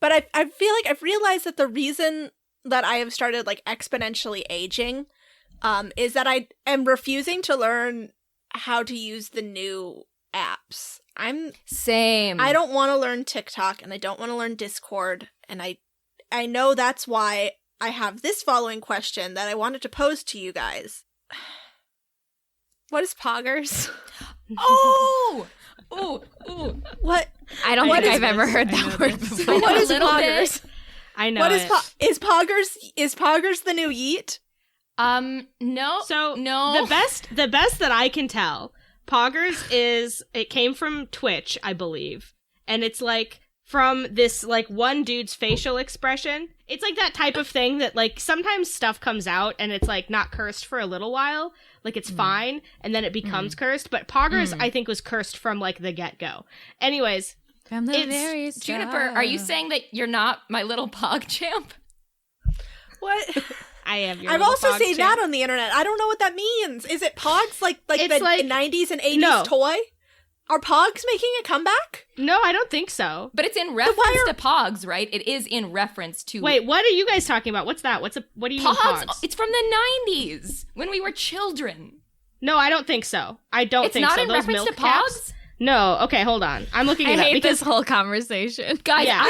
But I feel like I've realized that the reason that I have started like exponentially aging is that I am refusing to learn how to use the new apps. Same. I don't want to learn TikTok and I don't want to learn Discord, and I know that's why I have this following question that I wanted to pose to you guys. What is Poggers? Oh! Ooh. What? I don't What think is I've ever heard I know that word this. before. What A is little Poggers? I know What it. is Poggers the new Yeet? No. So no. the best that I can tell, Poggers it came from Twitch, I believe. And it's like from this like one dude's facial expression. It's like that type of thing that like sometimes stuff comes out and it's like not cursed for a little while. Like it's fine and then it becomes cursed. But Poggers I think was cursed from like the get-go. Anyways, From the very start. Juniper, are you saying that you're not my little pog champ? What? I am your I've little also Pog seen champ. that on the internet. I don't know what that means. Is it Pogs like It's the like- 90s and 80s No. toy? Are Pogs making a comeback? No, I don't think so. But it's in reference to pogs, right? It is in reference to Wait, what are you guys talking about? What's that? What do you mean pogs. Pogs? It's from the 90s when we were children. No, I don't think so. I don't It's think not so. in Those reference milk to caps? pogs? No. Okay, hold on. I'm looking I it up hate because this whole conversation. Guys, Yeah.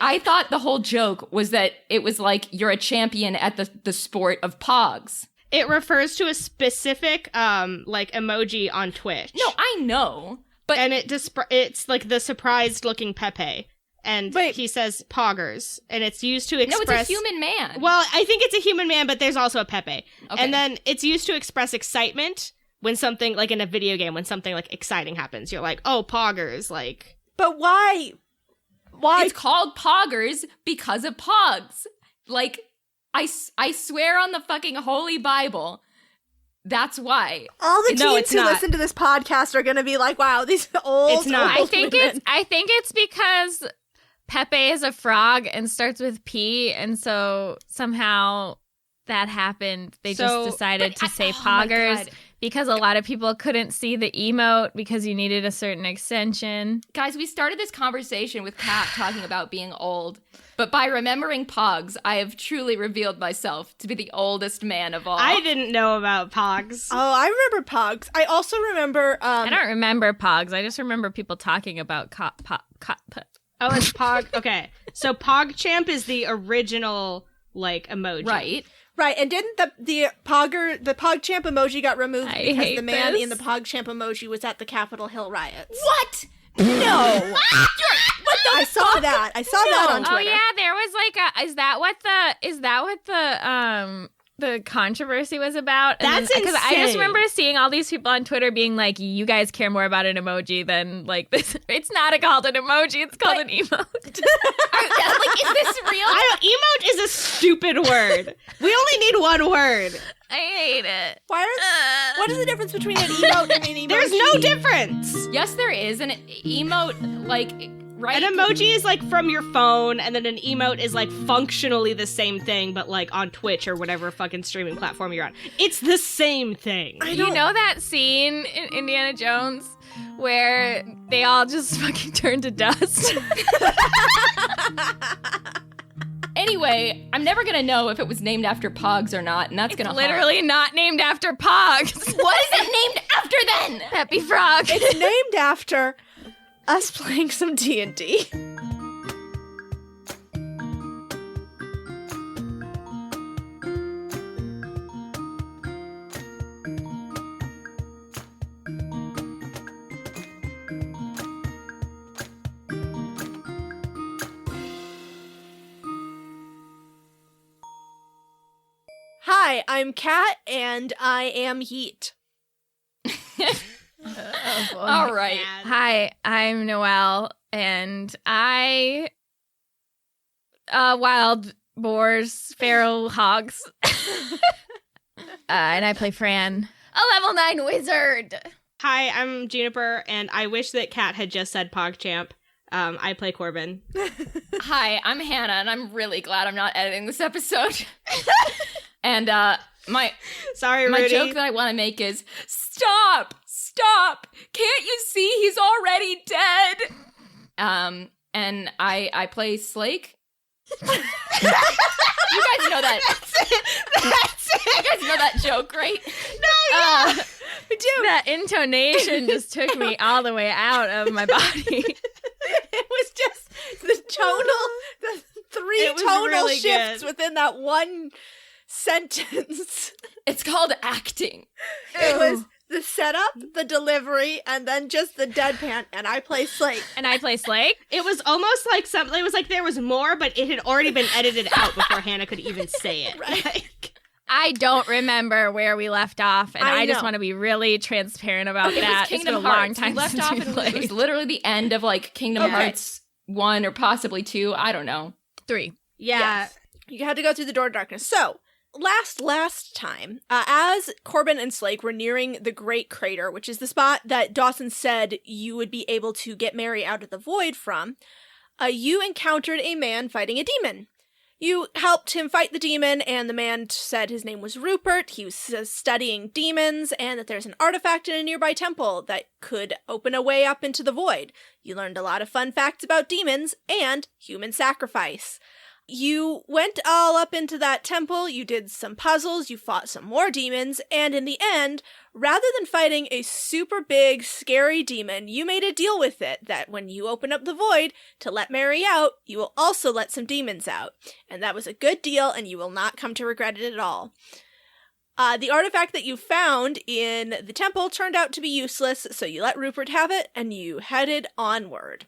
I thought the whole joke was that it was like you're a champion at the sport of pogs. it refers to a specific like emoji on Twitch. No, I know. But and it's like the surprised looking Pepe. And Wait. he says poggers. And it's used to no, express it's a human man. Well, I think it's a human man, but there's also a Pepe. Okay. And then it's used to express excitement when something like in a video game, when something like exciting happens. You're like, oh, poggers, like But why? Why? It's called poggers because of pogs. Like, I swear on the fucking Holy Bible, that's why. All the No, teens it's who not. listen to this podcast are going to be like, wow, these old, It's not. old I think it's because Pepe is a frog and starts with P, and so somehow that happened. They So- just decided to say oh my poggers God. because a lot people couldn't see the emote because you needed a certain extension. Guys, we started this conversation with Kat talking about being old. But by remembering pogs, I have truly revealed myself to be the oldest man of all. I didn't know about pogs. Oh, I remember Pogs. I also remember, I don't remember Pogs. I just remember people talking about Oh, it's Pog. Okay. So PogChamp is the original, like, emoji. Right. right, and didn't the PogChamp emoji got removed I because hate the man this. in the PogChamp emoji was at the Capitol Hill riots? What? No. What the I saw that. I saw that on Oh Twitter. yeah, there was like is that what the controversy was about? That's because I just insane. remember seeing all these people on Twitter being like, "You guys care more about an emoji than like this. It's not called an emoji; it's called an emote." like, is this real? Emote is a stupid word. We only need one word. I hate it. Why what is the difference between an emote and an emoji? There's no difference. Yes, there is. An emote, like, right? An emoji is like from your phone, and then an emote is like functionally the same thing, but like on Twitch or whatever fucking streaming platform you're on. It's the same thing. You know that scene in Indiana Jones where they all just fucking turn to dust? Anyway, I'm never gonna know if it was named after pogs or not, and that's gonna Literally not named after Pogs. What is it named after then? Peppy Frog. It's named after us playing some D&D. Hi, I'm Kat, and I am Yeet. All right. Hi, I'm Noelle, and I wild boars, feral hogs, and I play Fran, a level 9 wizard. Hi, I'm Juniper, and I wish that Kat had just said PogChamp. I play Corbin. Hi, I'm Hannah, and I'm really glad I'm not editing this episode. And my Sorry, Rudy. joke that I want to make is, stop! Can't you see he's already dead? and I play Slake. You guys know that. That's it. You guys know that joke, right? No, we do. That intonation just took me all the way out of my body. It was just the three It was tonal really shifts good. within that one sentence. It's called acting. It was the setup, the delivery, and then just the deadpan, and I play Slate. And I play Slake. It was almost like something. It was like there was more, but it had already been edited out before Hannah could even say it. Right. Like, I don't remember where we left off, and I I just know. want to be really transparent about It that. was Kingdom it's been a long Hearts. time We left since off we and played. it was literally the end of like Kingdom Okay. Hearts 1 or possibly 2. I don't know. 3. yeah. Yes. You had to go through the door of darkness. So, last time, as Corbin and Slake were nearing the Great Crater, which is the spot that Dawson said you would be able to get Mary out of the void from, you encountered a man fighting a demon. You helped him fight the demon, and the man said his name was Rupert. He was studying demons, and that there's an artifact in a nearby temple that could open a way up into the void. You learned a lot of fun facts about demons and human sacrifice. You went all up into that temple, you did some puzzles, you fought some more demons, and in the end, rather than fighting a super big, scary demon, you made a deal with it that when you open up the void to let Mary out, you will also let some demons out. And that was a good deal, and you will not come to regret it at all. The artifact that you found in the temple turned out to be useless, so you let Rupert have it, and you headed onward.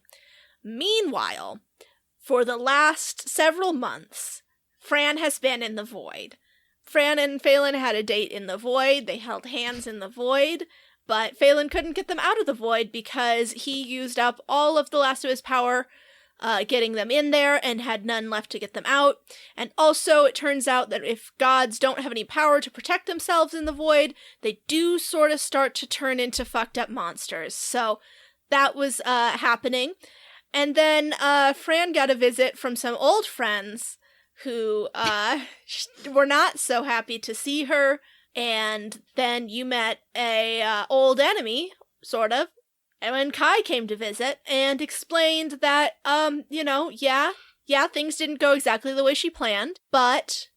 Meanwhile, for the last several months, Fran has been in the void. Fran and Phelan had a date in the void. They held hands in the void, but Phelan couldn't get them out of the void because he used up all of the last of his power getting them in there and had none left to get them out. And also, it turns out that if gods don't have any power to protect themselves in the void, they do sort of start to turn into fucked up monsters. So that was happening. And then Fran got a visit from some old friends who were not so happy to see her. And then you met a old enemy, sort of. And when Kai came to visit and explained that, things didn't go exactly the way she planned. But,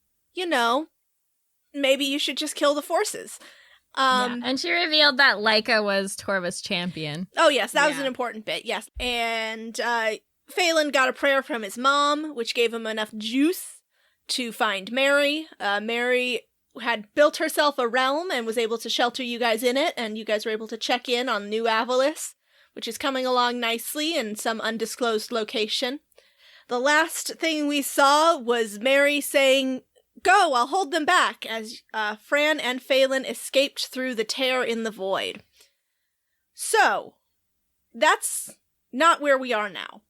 maybe you should just kill the forces. And she revealed that Leica was Torva's champion. Oh, yes, that was Yeah. an important bit, yes. And Phelan got a prayer from his mom, which gave him enough juice to find Mary. Mary had built herself a realm and was able to shelter you guys in it, and you guys were able to check in on New Avalis, which is coming along nicely in some undisclosed location. The last thing we saw was Mary saying, "Go, I'll hold them back," as Fran and Phelan escaped through the tear in the void. So, that's not where we are now.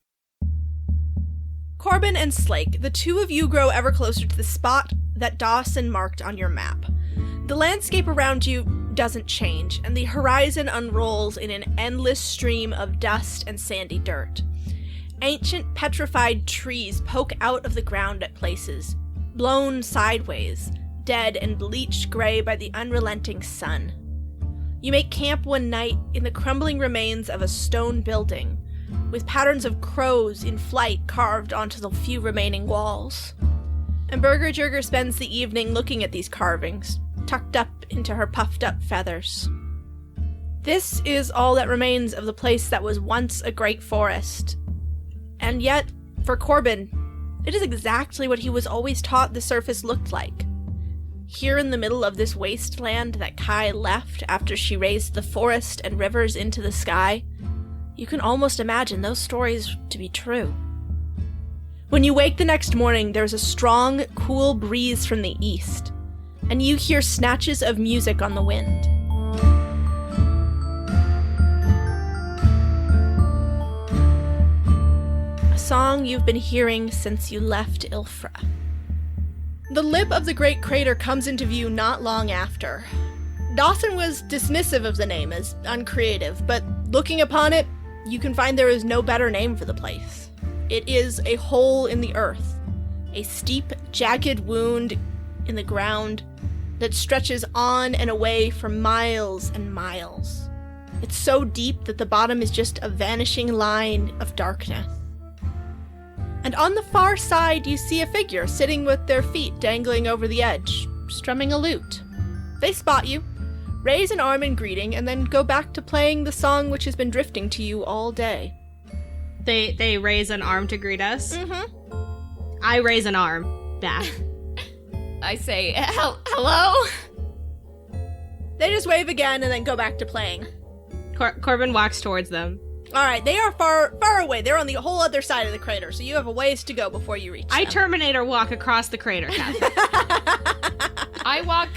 Corbin and Slake, the two of you grow ever closer to the spot that Dawson marked on your map. The landscape around you doesn't change, and the horizon unrolls in an endless stream of dust and sandy dirt. Ancient petrified trees poke out of the ground at places, blown sideways, dead and bleached gray by the unrelenting sun. You make camp one night in the crumbling remains of a stone building, with patterns of crows in flight carved onto the few remaining walls. And Burger Jerger spends the evening looking at these carvings, tucked up into her puffed-up feathers. This is all that remains of the place that was once a great forest. And yet, for Corbin, it is exactly what he was always taught the surface looked like. Here in the middle of this wasteland that Kai left after she raised the forest and rivers into the sky, you can almost imagine those stories to be true. When you wake the next morning, there's a strong, cool breeze from the east, and you hear snatches of music on the wind. A song you've been hearing since you left Ilfra. The lip of the Great Crater comes into view not long after. Dawson was dismissive of the name as uncreative, but looking upon it, you can find there is no better name for the place. It is a hole in the earth, a steep, jagged wound in the ground that stretches on and away for miles and miles. It's so deep that the bottom is just a vanishing line of darkness. And on the far side, you see a figure sitting with their feet dangling over the edge, strumming a lute. They spot you, raise an arm in greeting, and then go back to playing the song which has been drifting to you all day. They raise an arm to greet us. Mm-hmm. I raise an arm back. I say, hello? They just wave again and then go back to playing. Corbin walks towards them. Alright, they are far away. They're on the whole other side of the crater, so you have a ways to go before you reach them. I Terminator walk across the crater, Kathy. I walk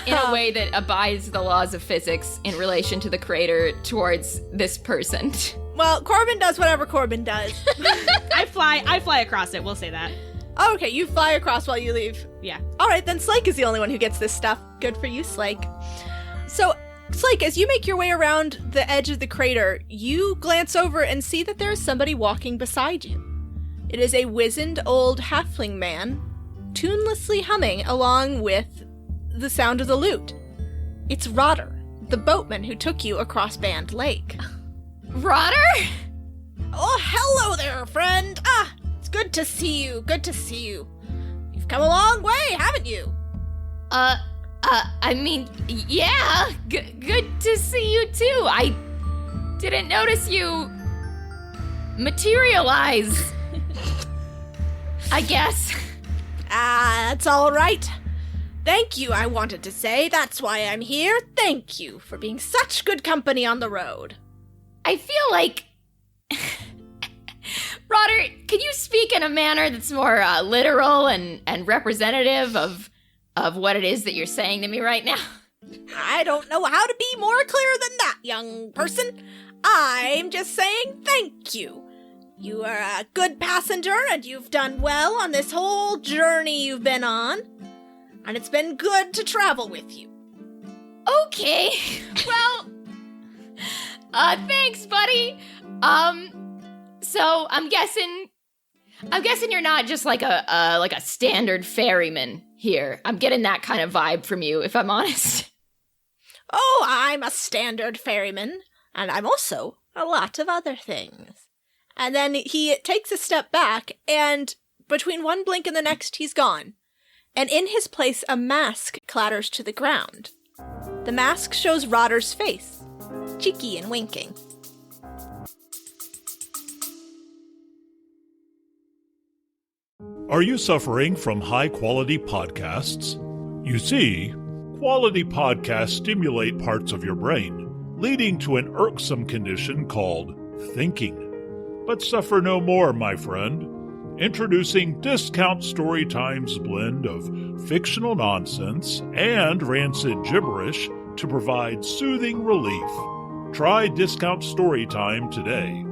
in a way that abides the laws of physics in relation to the crater towards this person. Well, Corbin does whatever Corbin does. I fly across it, we'll say that. Okay, you fly across while you leave. Yeah. Alright, then Slake is the only one who gets this stuff. Good for you, Slake. So, Slake, as you make your way around the edge of the crater, you glance over and see that there is somebody walking beside you. It is a wizened old halfling man, tunelessly humming along with the sound of the lute. It's Rotter, the boatman who took you across Band Lake. Rotter? Oh, hello there, friend! It's good to see you, You've come a long way, haven't you? I mean, yeah, good to see you too. I didn't notice you materialize, I guess. That's all right. Thank you, I wanted to say. That's why I'm here. Thank you for being such good company on the road. I feel like... Rotter, can you speak in a manner that's more literal and representative of what it is that you're saying to me right now? I don't know how to be more clear than that, young person. I'm just saying thank you. You are a good passenger, and you've done well on this whole journey you've been on. And it's been good to travel with you. Okay. Well, thanks, buddy. So I'm guessing you're not just like a standard ferryman here. I'm getting that kind of vibe from you, if I'm honest. Oh, I'm a standard ferryman, and I'm also a lot of other things. And then he takes a step back, and between one blink and the next, he's gone. And in his place, a mask clatters to the ground. The mask shows Rotter's face, cheeky and winking. Are you suffering from high-quality podcasts? You see, quality podcasts stimulate parts of your brain, leading to an irksome condition called thinking. But suffer no more, my friend. Introducing Discount Storytime's blend of fictional nonsense and rancid gibberish to provide soothing relief. Try Discount Storytime today.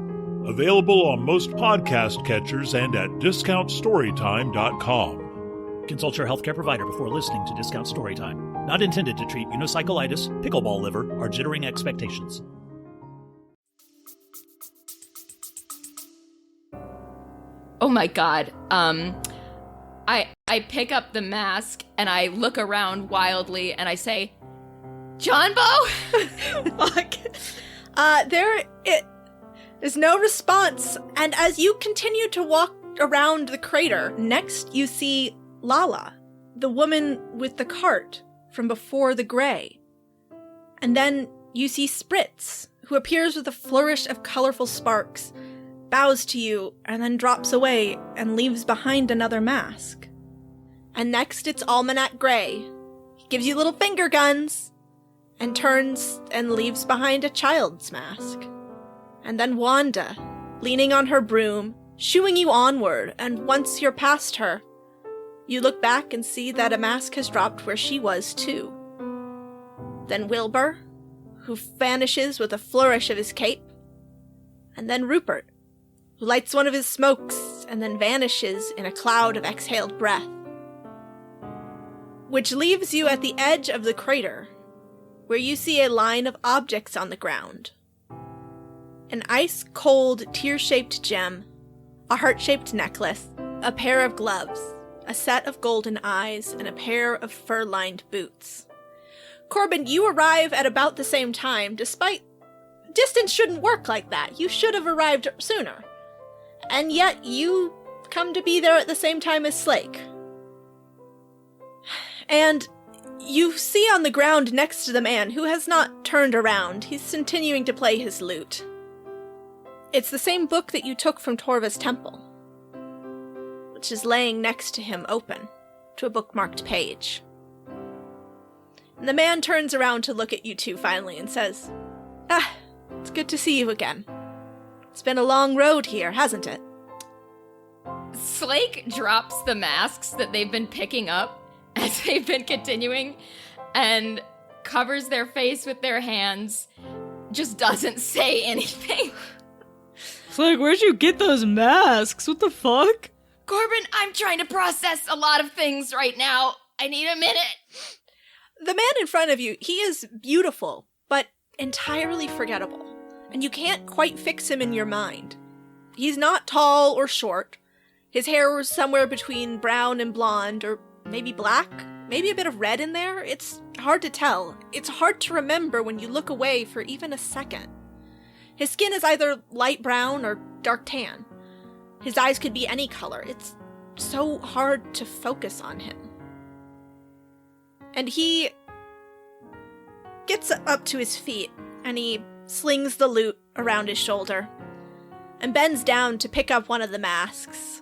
Available on most podcast catchers and at discountstorytime.com. Consult your healthcare provider before listening to Discount Storytime. Not intended to treat unicyclitis, pickleball liver, or jittering expectations. Oh my god. I pick up the mask and I look around wildly and I say, Johnbo? Fuck. There is no response, and as you continue to walk around the crater, next you see Lala, the woman with the cart from before the gray. And then you see Spritz, who appears with a flourish of colorful sparks, bows to you, and then drops away and leaves behind another mask. And next it's Almanac Gray. He gives you little finger guns, and turns and leaves behind a child's mask. And then Wanda, leaning on her broom, shooing you onward, and once you're past her, you look back and see that a mask has dropped where she was too. Then Wilbur, who vanishes with a flourish of his cape, and then Rupert, who lights one of his smokes and then vanishes in a cloud of exhaled breath. Which leaves you at the edge of the crater, where you see a line of objects on the ground. An ice-cold, tear-shaped gem, a heart-shaped necklace, a pair of gloves, a set of golden eyes, and a pair of fur-lined boots. Corbin, you arrive at about the same time, despite distance shouldn't work like that. You should have arrived sooner. And yet you come to be there at the same time as Slake. And you see on the ground next to the man who has not turned around. He's continuing to play his lute. It's the same book that you took from Torva's temple, which is laying next to him open to a bookmarked page. And the man turns around to look at you two finally and says, it's good to see you again. It's been a long road here, hasn't it? Slake drops the masks that they've been picking up as they've been continuing and covers their face with their hands, just doesn't say anything. It's like, where'd you get those masks? What the fuck? Corbin, I'm trying to process a lot of things right now. I need a minute. The man in front of you, he is beautiful, but entirely forgettable, and you can't quite fix him in your mind. He's not tall or short. His hair was somewhere between brown and blonde, or maybe black, maybe a bit of red in there. It's hard to tell. It's hard to remember when you look away for even a second. His skin is either light brown or dark tan. His eyes could be any color. It's so hard to focus on him. And he gets up to his feet, and he slings the lute around his shoulder, and bends down to pick up one of the masks.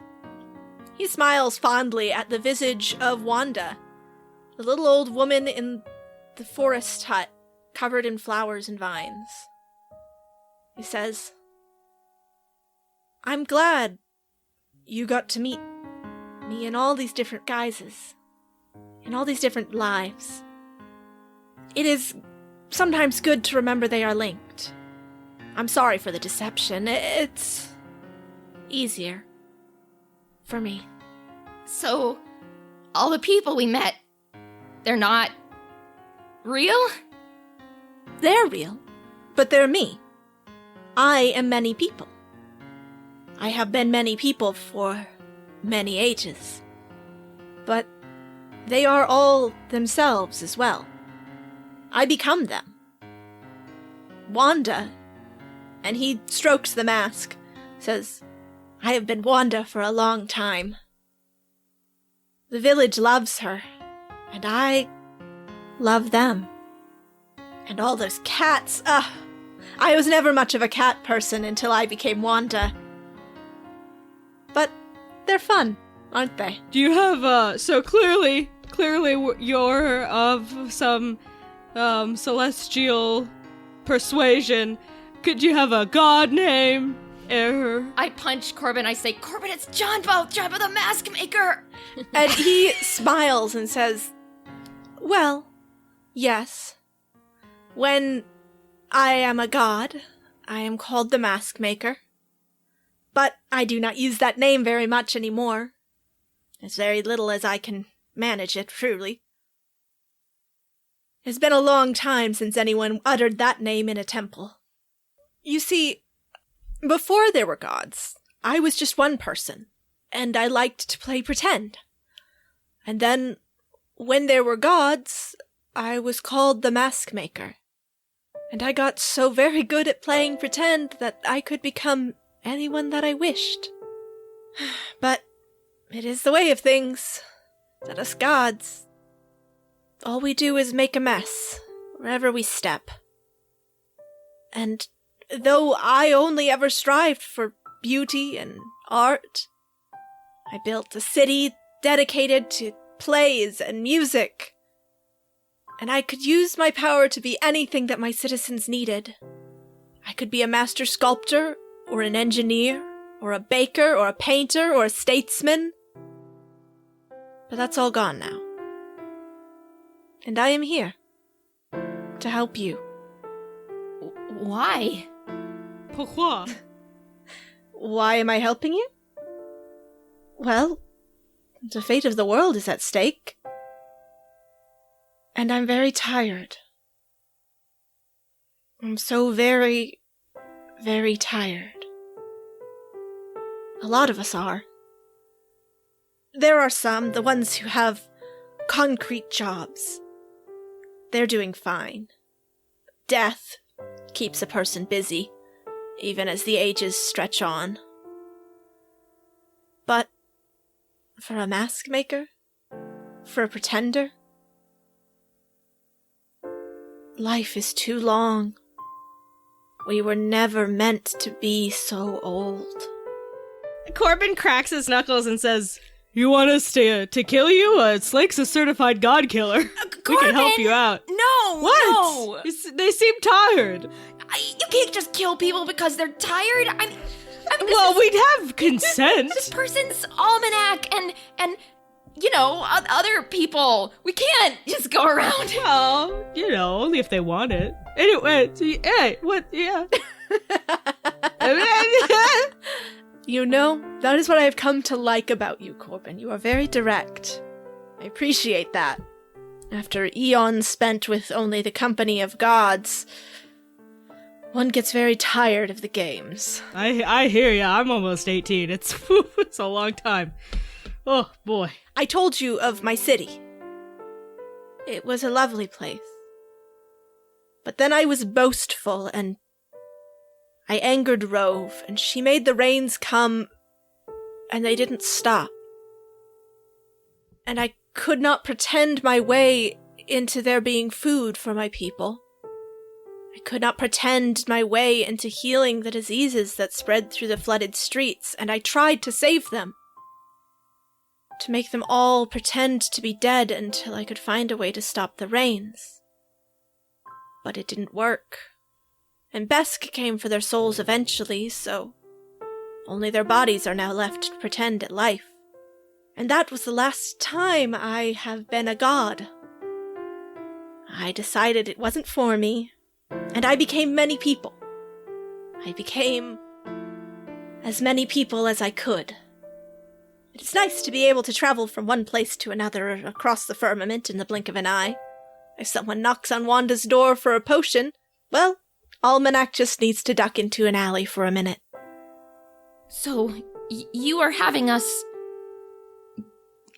He smiles fondly at the visage of Wanda, the little old woman in the forest hut, covered in flowers and vines. He says, I'm glad you got to meet me in all these different guises, in all these different lives. It is sometimes good to remember they are linked. I'm sorry for the deception. It's easier for me. So, all the people we met, they're not real? They're real, but they're me. I am many people. I have been many people for many ages. But they are all themselves as well. I become them. Wanda, and he strokes the mask, says, I have been Wanda for a long time. The village loves her, and I love them. And all those cats, I was never much of a cat person until I became Wanda. But they're fun, aren't they? Do you have, so clearly you're of some, celestial persuasion. Could you have a god name? I punch Corbin. I say, Corbin, it's Johnbo the Mask Maker. And he smiles and says, well, yes. When I am a god, I am called the Mask Maker. But I do not use that name very much anymore. As very little as I can manage it, truly. It's been a long time since anyone uttered that name in a temple. You see, before there were gods, I was just one person, and I liked to play pretend. And then, when there were gods, I was called the Mask Maker. And I got so very good at playing pretend that I could become anyone that I wished. But it is the way of things, that us gods, all we do is make a mess wherever we step. And though I only ever strived for beauty and art, I built a city dedicated to plays and music, and I could use my power to be anything that my citizens needed. I could be a master sculptor, or an engineer, or a baker, or a painter, or a statesman. But that's all gone now. And I am here to help you. Why? Pourquoi? Why am I helping you? Well, the fate of the world is at stake. And I'm very tired. I'm so very, very tired. A lot of us are. There are some, the ones who have concrete jobs. They're doing fine. Death keeps a person busy, even as the ages stretch on. But For a mask maker? For a pretender? Life is too long. We were never meant to be so old. Corbin cracks his knuckles and says, "You want us to kill you? Slake's a certified god killer. We can help you out." No! What? No! They seem tired. You can't just kill people because they're tired. I mean, Well, we'd have consent. This person's almanac and other people. We can't just go around. Well, only if they want it. Anyway, hey, what? Yeah. You know, that is what I have come to like about you, Corbin. You are very direct. I appreciate that. After eons spent with only the company of gods, one gets very tired of the games. I hear ya. I'm almost 18. It's a long time. Oh, boy. I told you of my city. It was a lovely place. But then I was boastful, and I angered Rove, and she made the rains come, and they didn't stop. And I could not pretend my way into there being food for my people. I could not pretend my way into healing the diseases that spread through the flooded streets, and I tried to save them. To make them all pretend to be dead until I could find a way to stop the rains. But it didn't work. And Besk came for their souls eventually, so only their bodies are now left to pretend at life. And that was the last time I have been a god. I decided it wasn't for me, and I became many people. I became as many people as I could. It's nice to be able to travel from one place to another across the firmament in the blink of an eye. If someone knocks on Wanda's door for a potion, well, Almanac just needs to duck into an alley for a minute. So, you are having us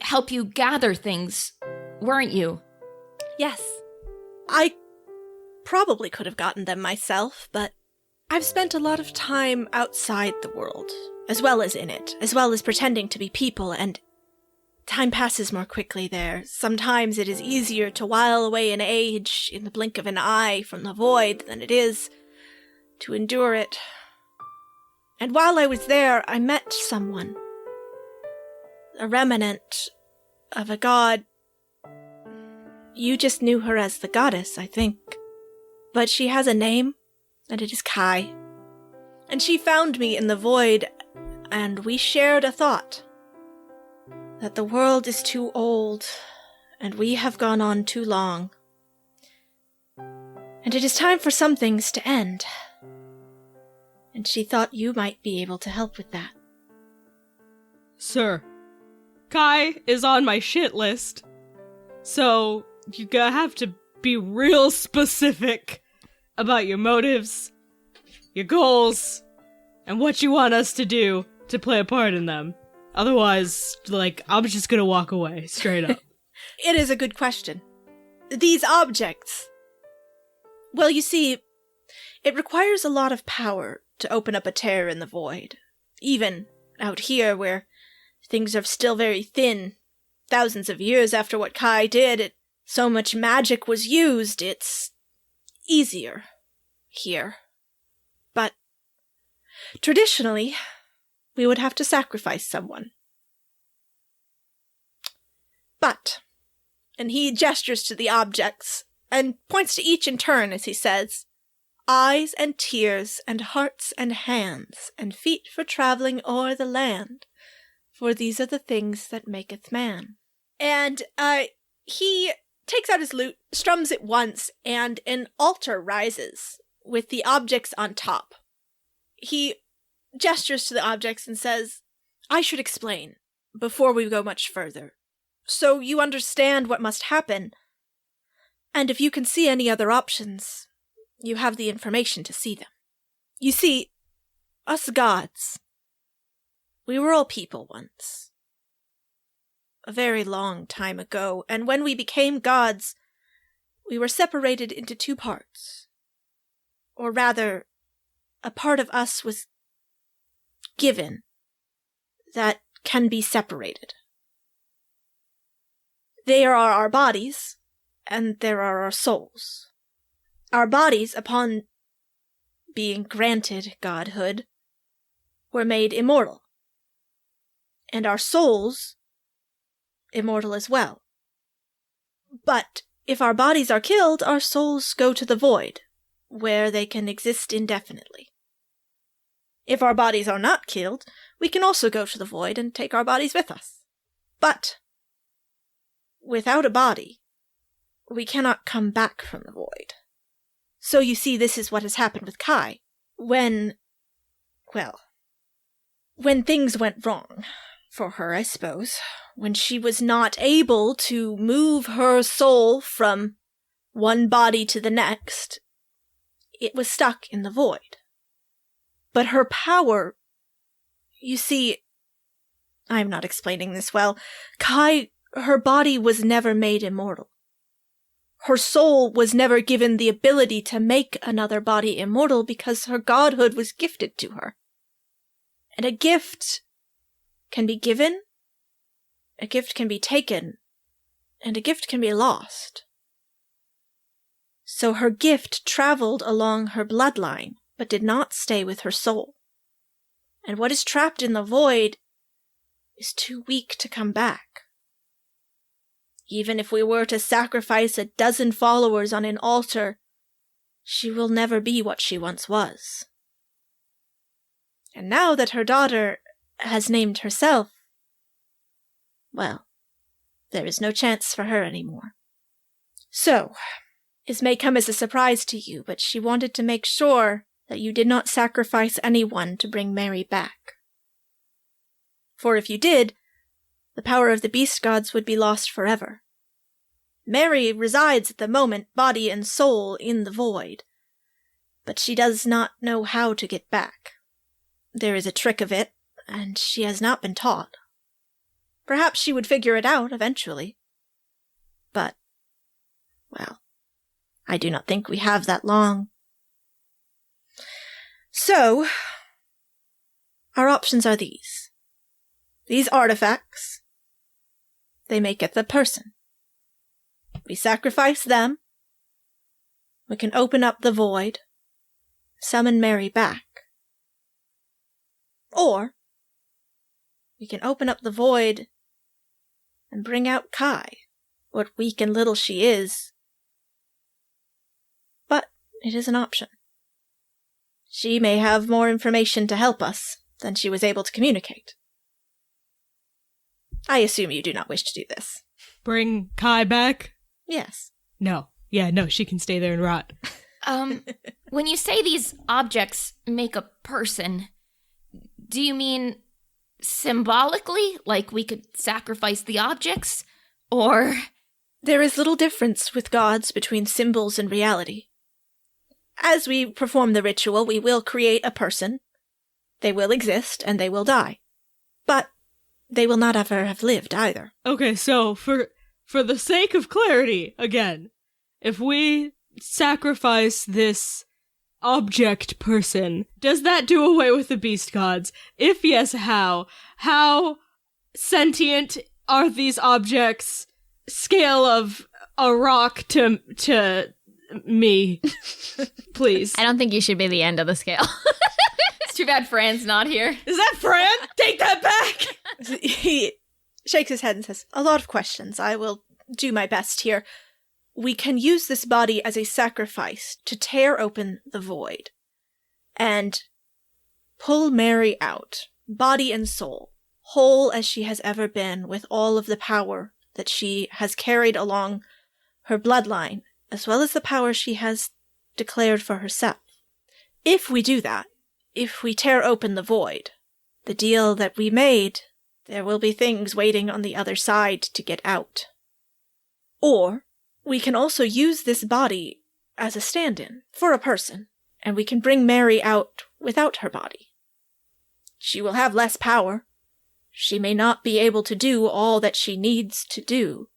help you gather things, weren't you? Yes. I probably could have gotten them myself, but I've spent a lot of time outside the world, as well as in it, as well as pretending to be people, and time passes more quickly there. Sometimes it is easier to while away an age in the blink of an eye from the void than it is to endure it. And while I was there, I met someone. A remnant of a god. You just knew her as the goddess, I think. But she has a name, and it is Kai. And she found me in the void, and we shared a thought. That the world is too old, and we have gone on too long. And it is time for some things to end. And she thought you might be able to help with that. Sir, Kai is on my shit list. So, you gotta have to be real specific about your motives, your goals, and what you want us to do to play a part in them. Otherwise, I'm just gonna walk away, straight up. It is a good question. These objects. Well, you see, it requires a lot of power to open up a tear in the void. Even out here, where things are still very thin, thousands of years after what Kai did, so much magic was used, it's easier here. But traditionally, we would have to sacrifice someone. But, and he gestures to the objects, and points to each in turn as he says, eyes and tears, and hearts and hands, and feet for travelling o'er the land, for these are the things that maketh man. And, he takes out his lute, strums it once, and an altar rises, with the objects on top. He gestures to the objects and says, I should explain, before we go much further, so you understand what must happen, and if you can see any other options, you have the information to see them. You see, us gods, we were all people once. A very long time ago, and when we became gods, we were separated into two parts. Or rather, a part of us was given that can be separated. There are our bodies, and there are our souls. Our bodies, upon being granted godhood, were made immortal. And our souls, immortal as well. But if our bodies are killed, our souls go to the void, where they can exist indefinitely. If our bodies are not killed, we can also go to the void and take our bodies with us. But without a body, we cannot come back from the void. So you see, this is what has happened with Kai. When things went wrong for her, I suppose, when she was not able to move her soul from one body to the next, it was stuck in the void. But her power, you see, I'm not explaining this well. Kai, her body was never made immortal. Her soul was never given the ability to make another body immortal because her godhood was gifted to her. And a gift can be given, a gift can be taken, and a gift can be lost. So her gift traveled along her bloodline, but did not stay with her soul. And what is trapped in the void is too weak to come back. Even if we were to sacrifice 12 followers on an altar, she will never be what she once was. And now that her daughter has named herself, well, there is no chance for her anymore. So, this may come as a surprise to you, but she wanted to make sure that you did not sacrifice anyone to bring Mary back. For if you did, the power of the beast gods would be lost forever. Mary resides at the moment, body and soul, in the void, but she does not know how to get back. There is a trick of it, and she has not been taught. Perhaps she would figure it out eventually. But, well, I do not think we have that long. So, our options are these. These artifacts, they make it the person. We sacrifice them. We can open up the void, summon Mary back. Or, we can open up the void and bring out Kai, what weak and little she is. But it is an option. She may have more information to help us than she was able to communicate. I assume you do not wish to do this. Bring Kai back? Yes. No. Yeah, no, she can stay there and rot. When you say these objects make a person, do you mean symbolically, like we could sacrifice the objects, or... There is little difference with gods between symbols and reality. As we perform the ritual, we will create a person. They will exist, and they will die. But they will not ever have lived either. Okay, so for the sake of clarity, again, if we sacrifice this object person, does that do away with the beast gods? If yes, how? How sentient are these objects? Scale of a rock to me, please. I don't think you should be the end of the scale. It's too bad Fran's not here. Is that Fran? Take that back! He shakes his head and says, "A lot of questions. I will do my best here. We can use this body as a sacrifice to tear open the void and pull Mary out, body and soul, whole as she has ever been, with all of the power that she has carried along her bloodline, as well as the power she has declared for herself. If we do that, if we tear open the void, the deal that we made, there will be things waiting on the other side to get out. Or we can also use this body as a stand-in for a person, and we can bring Mary out without her body. She will have less power. She may not be able to do all that she needs to do,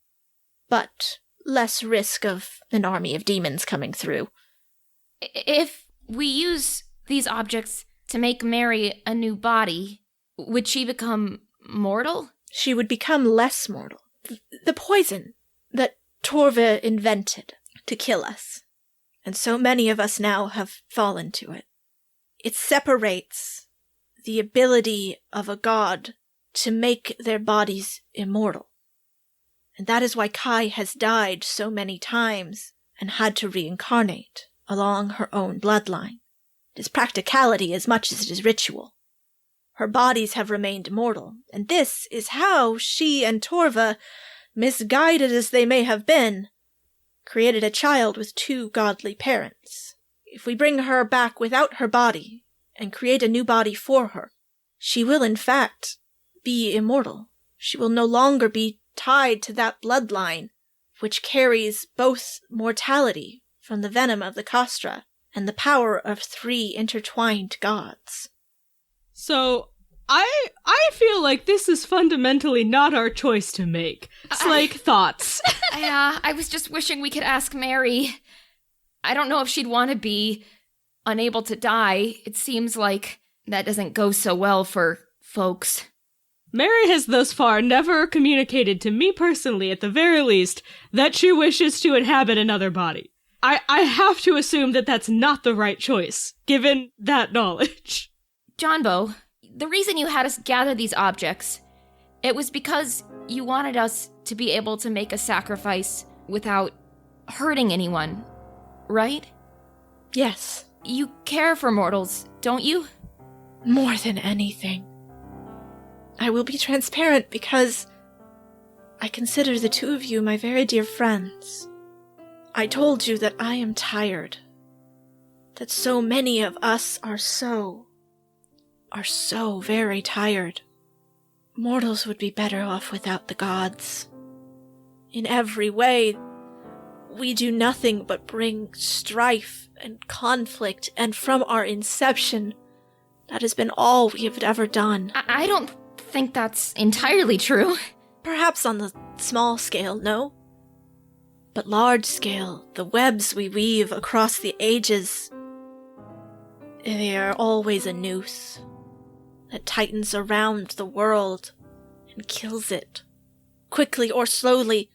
but less risk of an army of demons coming through. If we use these objects to make Mary a new body, would she become mortal? She would become less mortal. The poison that Torva invented to kill us. And so many of us now have fallen to it. It separates the ability of a god to make their bodies immortal. And that is why Kai has died so many times and had to reincarnate along her own bloodline. It is practicality as much as it is ritual. Her bodies have remained mortal, and this is how she and Torva, misguided as they may have been, created a child with 2 godly parents. If we bring her back without her body and create a new body for her, she will in fact be immortal. She will no longer be tied to that bloodline which carries both mortality from the venom of the Kastra and the power of 3 intertwined gods. So, I feel like this is fundamentally not our choice to make. Slake, thoughts? I was just wishing we could ask Mary. I don't know if she'd want to be unable to die. It seems like that doesn't go so well for folks. Mary has thus far never communicated to me personally, at the very least, that she wishes to inhabit another body. I have to assume that that's not the right choice, given that knowledge. Johnbo, the reason you had us gather these objects, it was because you wanted us to be able to make a sacrifice without hurting anyone, right? Yes. You care for mortals, don't you? More than anything. I will be transparent because I consider the 2 of you my very dear friends. I told you that I am tired. That so many of us are so very tired. Mortals would be better off without the gods. In every way, we do nothing but bring strife and conflict, and from our inception, that has been all we have ever done. I don't think that's entirely true. Perhaps on the small scale, no? But large scale, the webs we weave across the ages, they are always a noose that tightens around the world and kills it. Quickly or slowly,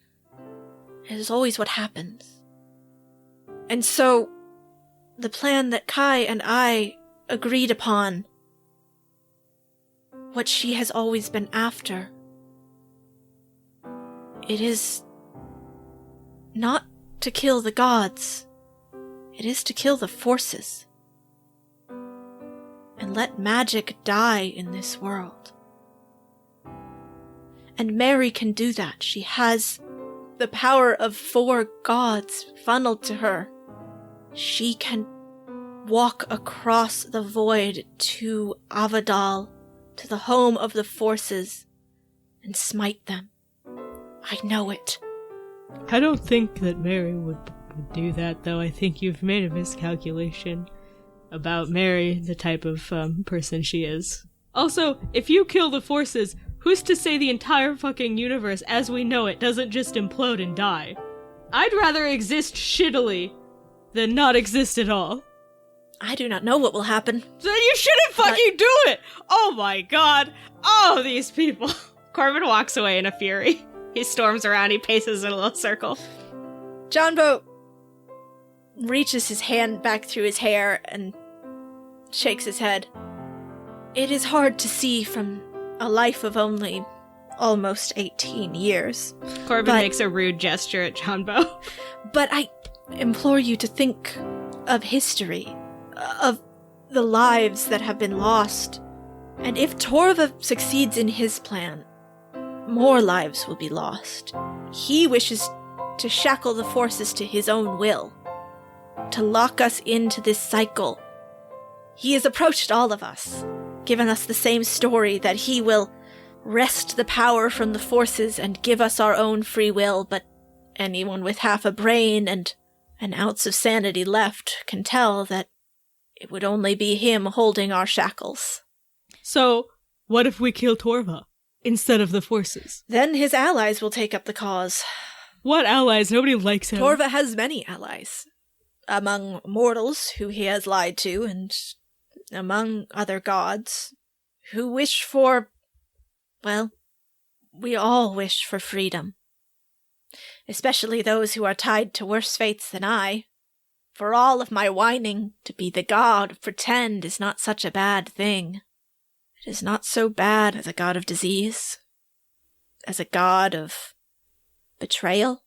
it is always what happens. And so, the plan that Kai and I agreed upon, what she has always been after, it is not to kill the gods. It is to kill the forces. And let magic die in this world. And Mary can do that. She has the power of 4 gods funneled to her. She can walk across the void to Avadal, to the home of the forces, and smite them. I know it. I don't think that Mary would do that, though. I think you've made a miscalculation about Mary, the type of person she is. Also, if you kill the forces, who's to say the entire fucking universe as we know it doesn't just implode and die? I'd rather exist shittily than not exist at all. I do not know what will happen. Then you shouldn't fucking do it! Oh my god. Oh, these people. Corbin walks away in a fury. He storms around, he paces in a little circle. Johnbo reaches his hand back through his hair and shakes his head. It is hard to see from a life of only almost 18 years. Corbin makes a rude gesture at Johnbo. But I implore you to think of history, of the lives that have been lost. And if Torva succeeds in his plan, more lives will be lost. He wishes to shackle the forces to his own will, to lock us into this cycle. He has approached all of us, given us the same story that he will wrest the power from the forces and give us our own free will, but anyone with half a brain and an ounce of sanity left can tell that it would only be him holding our shackles. So, what if we kill Torva instead of the forces? Then his allies will take up the cause. What allies? Nobody likes him. Torva has many allies. Among mortals who he has lied to, and among other gods who wish for, well, we all wish for freedom. especially those who are tied to worse fates than I. For all of my whining, to be the god of pretend is not such a bad thing. It is not so bad as a god of disease, as a god of betrayal.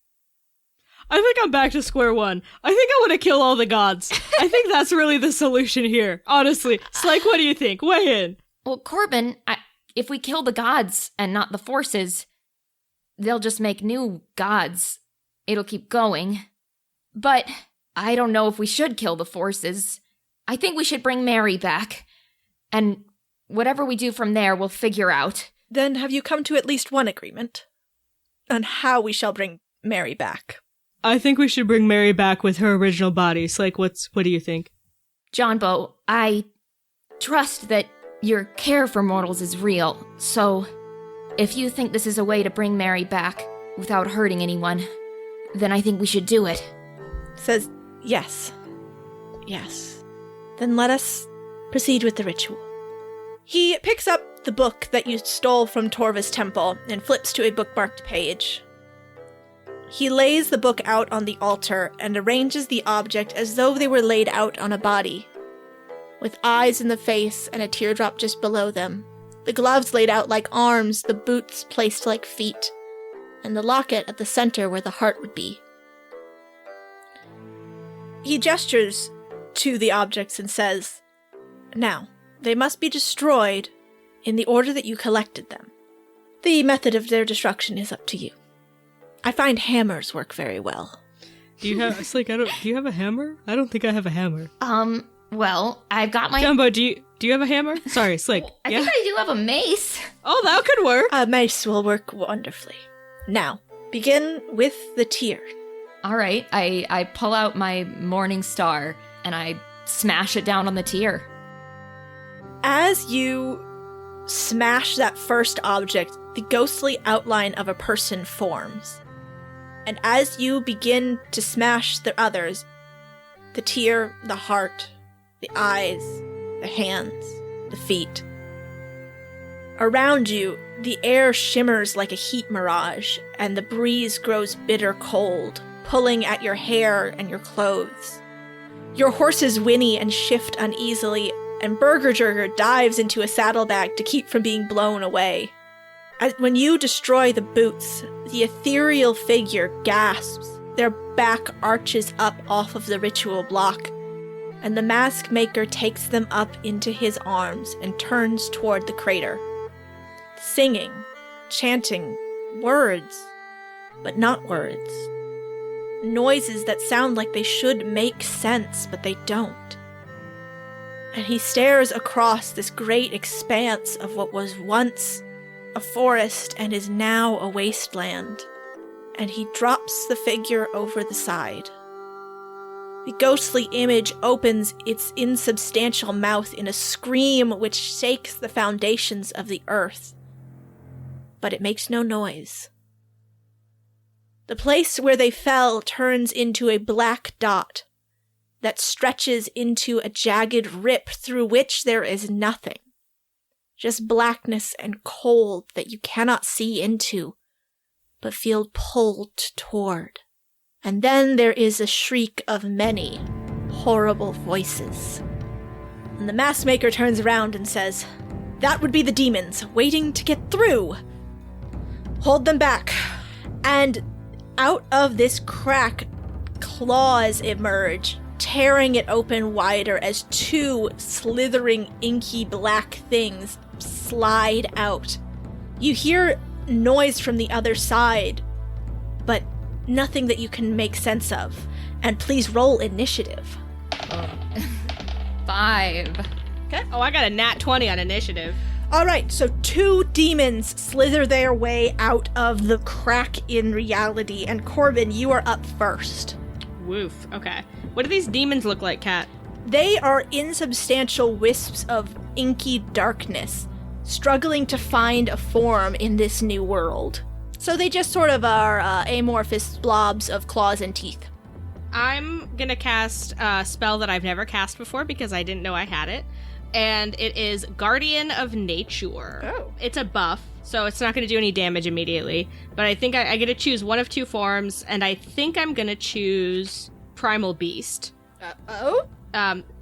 I think I'm back to square one. I think I want to kill all the gods. I think that's really the solution here. Honestly. Slake, what do you think? Weigh in. Well, Corbin, if we kill the gods and not the forces, they'll just make new gods. It'll keep going. But I don't know if we should kill the forces. I think we should bring Mary back. And whatever we do from there, we'll figure out. Then have you come to at least one agreement on how we shall bring Mary back? I think we should bring Mary back with her original body. Slake, what do you think? Johnbo, I trust that your care for mortals is real, so if you think this is a way to bring Mary back without hurting anyone, then I think we should do it. Says yes. Yes. Then let us proceed with the ritual. He picks up the book that you stole from Torva's temple and flips to a bookmarked page. He lays the book out on the altar and arranges the object as though they were laid out on a body, with eyes in the face and a teardrop just below them, the gloves laid out like arms, the boots placed like feet, and the locket at the center where the heart would be. He gestures to the objects and says, "Now, they must be destroyed in the order that you collected them. The method of their destruction is up to you. I find hammers work very well." Do you have do you have a hammer? I don't think I have a hammer. Well, I've got my... Jumbo, do you have a hammer? Sorry, Slake. I think I do have a mace. Oh, that could work. A mace will work wonderfully. Now, begin with the tear. All right, I pull out my morning star and I smash it down on the tear. As you smash that first object, the ghostly outline of a person forms. And as you begin to smash the others, the tear, the heart, the eyes, the hands, the feet, around you, the air shimmers like a heat mirage, and the breeze grows bitter cold, pulling at your hair and your clothes. Your horses whinny and shift uneasily, and Burger Jerger dives into a saddlebag to keep from being blown away. When you destroy the boots, the ethereal figure gasps, their back arches up off of the ritual block, and the mask maker takes them up into his arms and turns toward the crater, singing, chanting, words, but not words. Noises that sound like they should make sense, but they don't. And he stares across this great expanse of what was once a forest and is now a wasteland, and he drops the figure over the side. The ghostly image opens its insubstantial mouth in a scream which shakes the foundations of the earth, but it makes no noise. The place where they fell turns into a black dot that stretches into a jagged rip through which there is nothing. Just blackness and cold that you cannot see into, but feel pulled toward. And then there is a shriek of many horrible voices. And the mask maker turns around and says, "That would be the demons waiting to get through. Hold them back." And out of this crack, claws emerge, tearing it open wider as two slithering, inky black things slide out. You hear noise from the other side, but nothing that you can make sense of. And please roll initiative. 5. Okay. Oh, I got a nat 20 on initiative. Alright, so two demons slither their way out of the crack in reality, and Corbin, you are up first. Woof. Okay. What do these demons look like, Kat? They are insubstantial wisps of inky darkness, struggling to find a form in this new world. So they just sort of are amorphous blobs of claws and teeth. I'm gonna cast a spell that I've never cast before because I didn't know I had it. and it is Guardian of Nature. Oh. It's a buff, so it's not going to do any damage immediately, but I think I get to choose one of two forms, and I think I'm going to choose Primal Beast. Oh?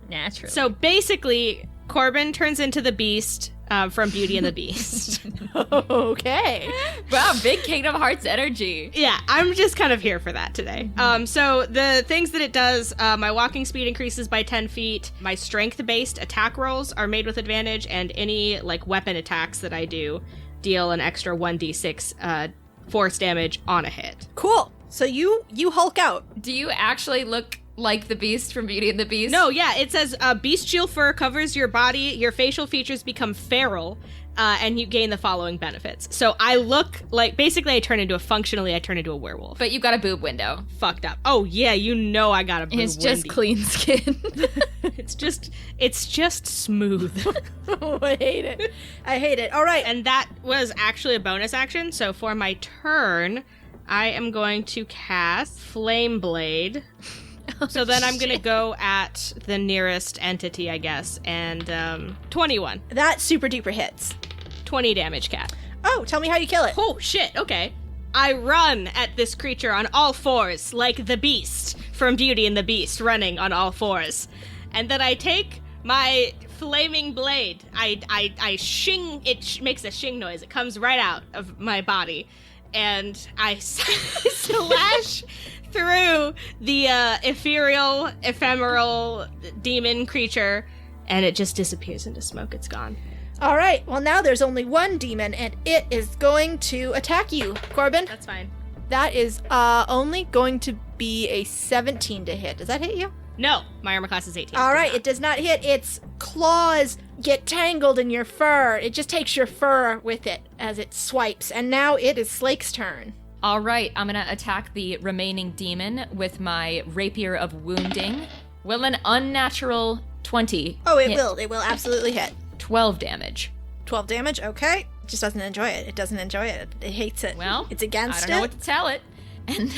Naturally. So basically, Corbin turns into the Beast from Beauty and the Beast. Okay. Wow, big Kingdom Hearts energy. Yeah, I'm just kind of here for that today. So the things that it does, my walking speed increases by 10 feet, my strength-based attack rolls are made with advantage, and any, like, weapon attacks that I do deal an extra 1d6 force damage on a hit. Cool. So you Hulk out. Do you actually look like the Beast from Beauty and the Beast? No, yeah, it says bestial fur covers your body, your facial features become feral, and you gain the following benefits. So I look like, basically I turn into a werewolf. But you've got a boob window. Fucked up. Oh yeah, you know I got a boob It's just windy. clean skin. It's just smooth. Oh, I hate it. I hate it. All right. And that was actually a bonus action, so for my turn, I am going to cast Flame Blade. So then I'm going to go at the nearest entity, I guess, and 21. That super duper hits. 20 damage, Cat. Oh, tell me how you kill it. Oh, shit, okay. I run at this creature on all fours, like the Beast from Beauty and the Beast, running on all fours. And then I take my flaming blade. I shing, it makes a shing noise. It comes right out of my body. And I slash through the ephemeral demon creature, and it just disappears into smoke. It's gone. All right. Well, now there's only one demon, and it is going to attack you, Corbin. That's fine. That is only going to be a 17 to hit. Does that hit you? No, my armor class is 18. All right. It does not hit. Its claws get tangled in your fur. It just takes your fur with it as it swipes. And now it is Slake's turn. All right, I'm going to attack the remaining demon with my Rapier of Wounding. Will an unnatural 20 Oh, it hit? will. It will absolutely hit. 12 damage. 12 damage. Okay. It just doesn't enjoy it. It doesn't enjoy it. It hates it. Well, it's against I don't know it. what to tell it. And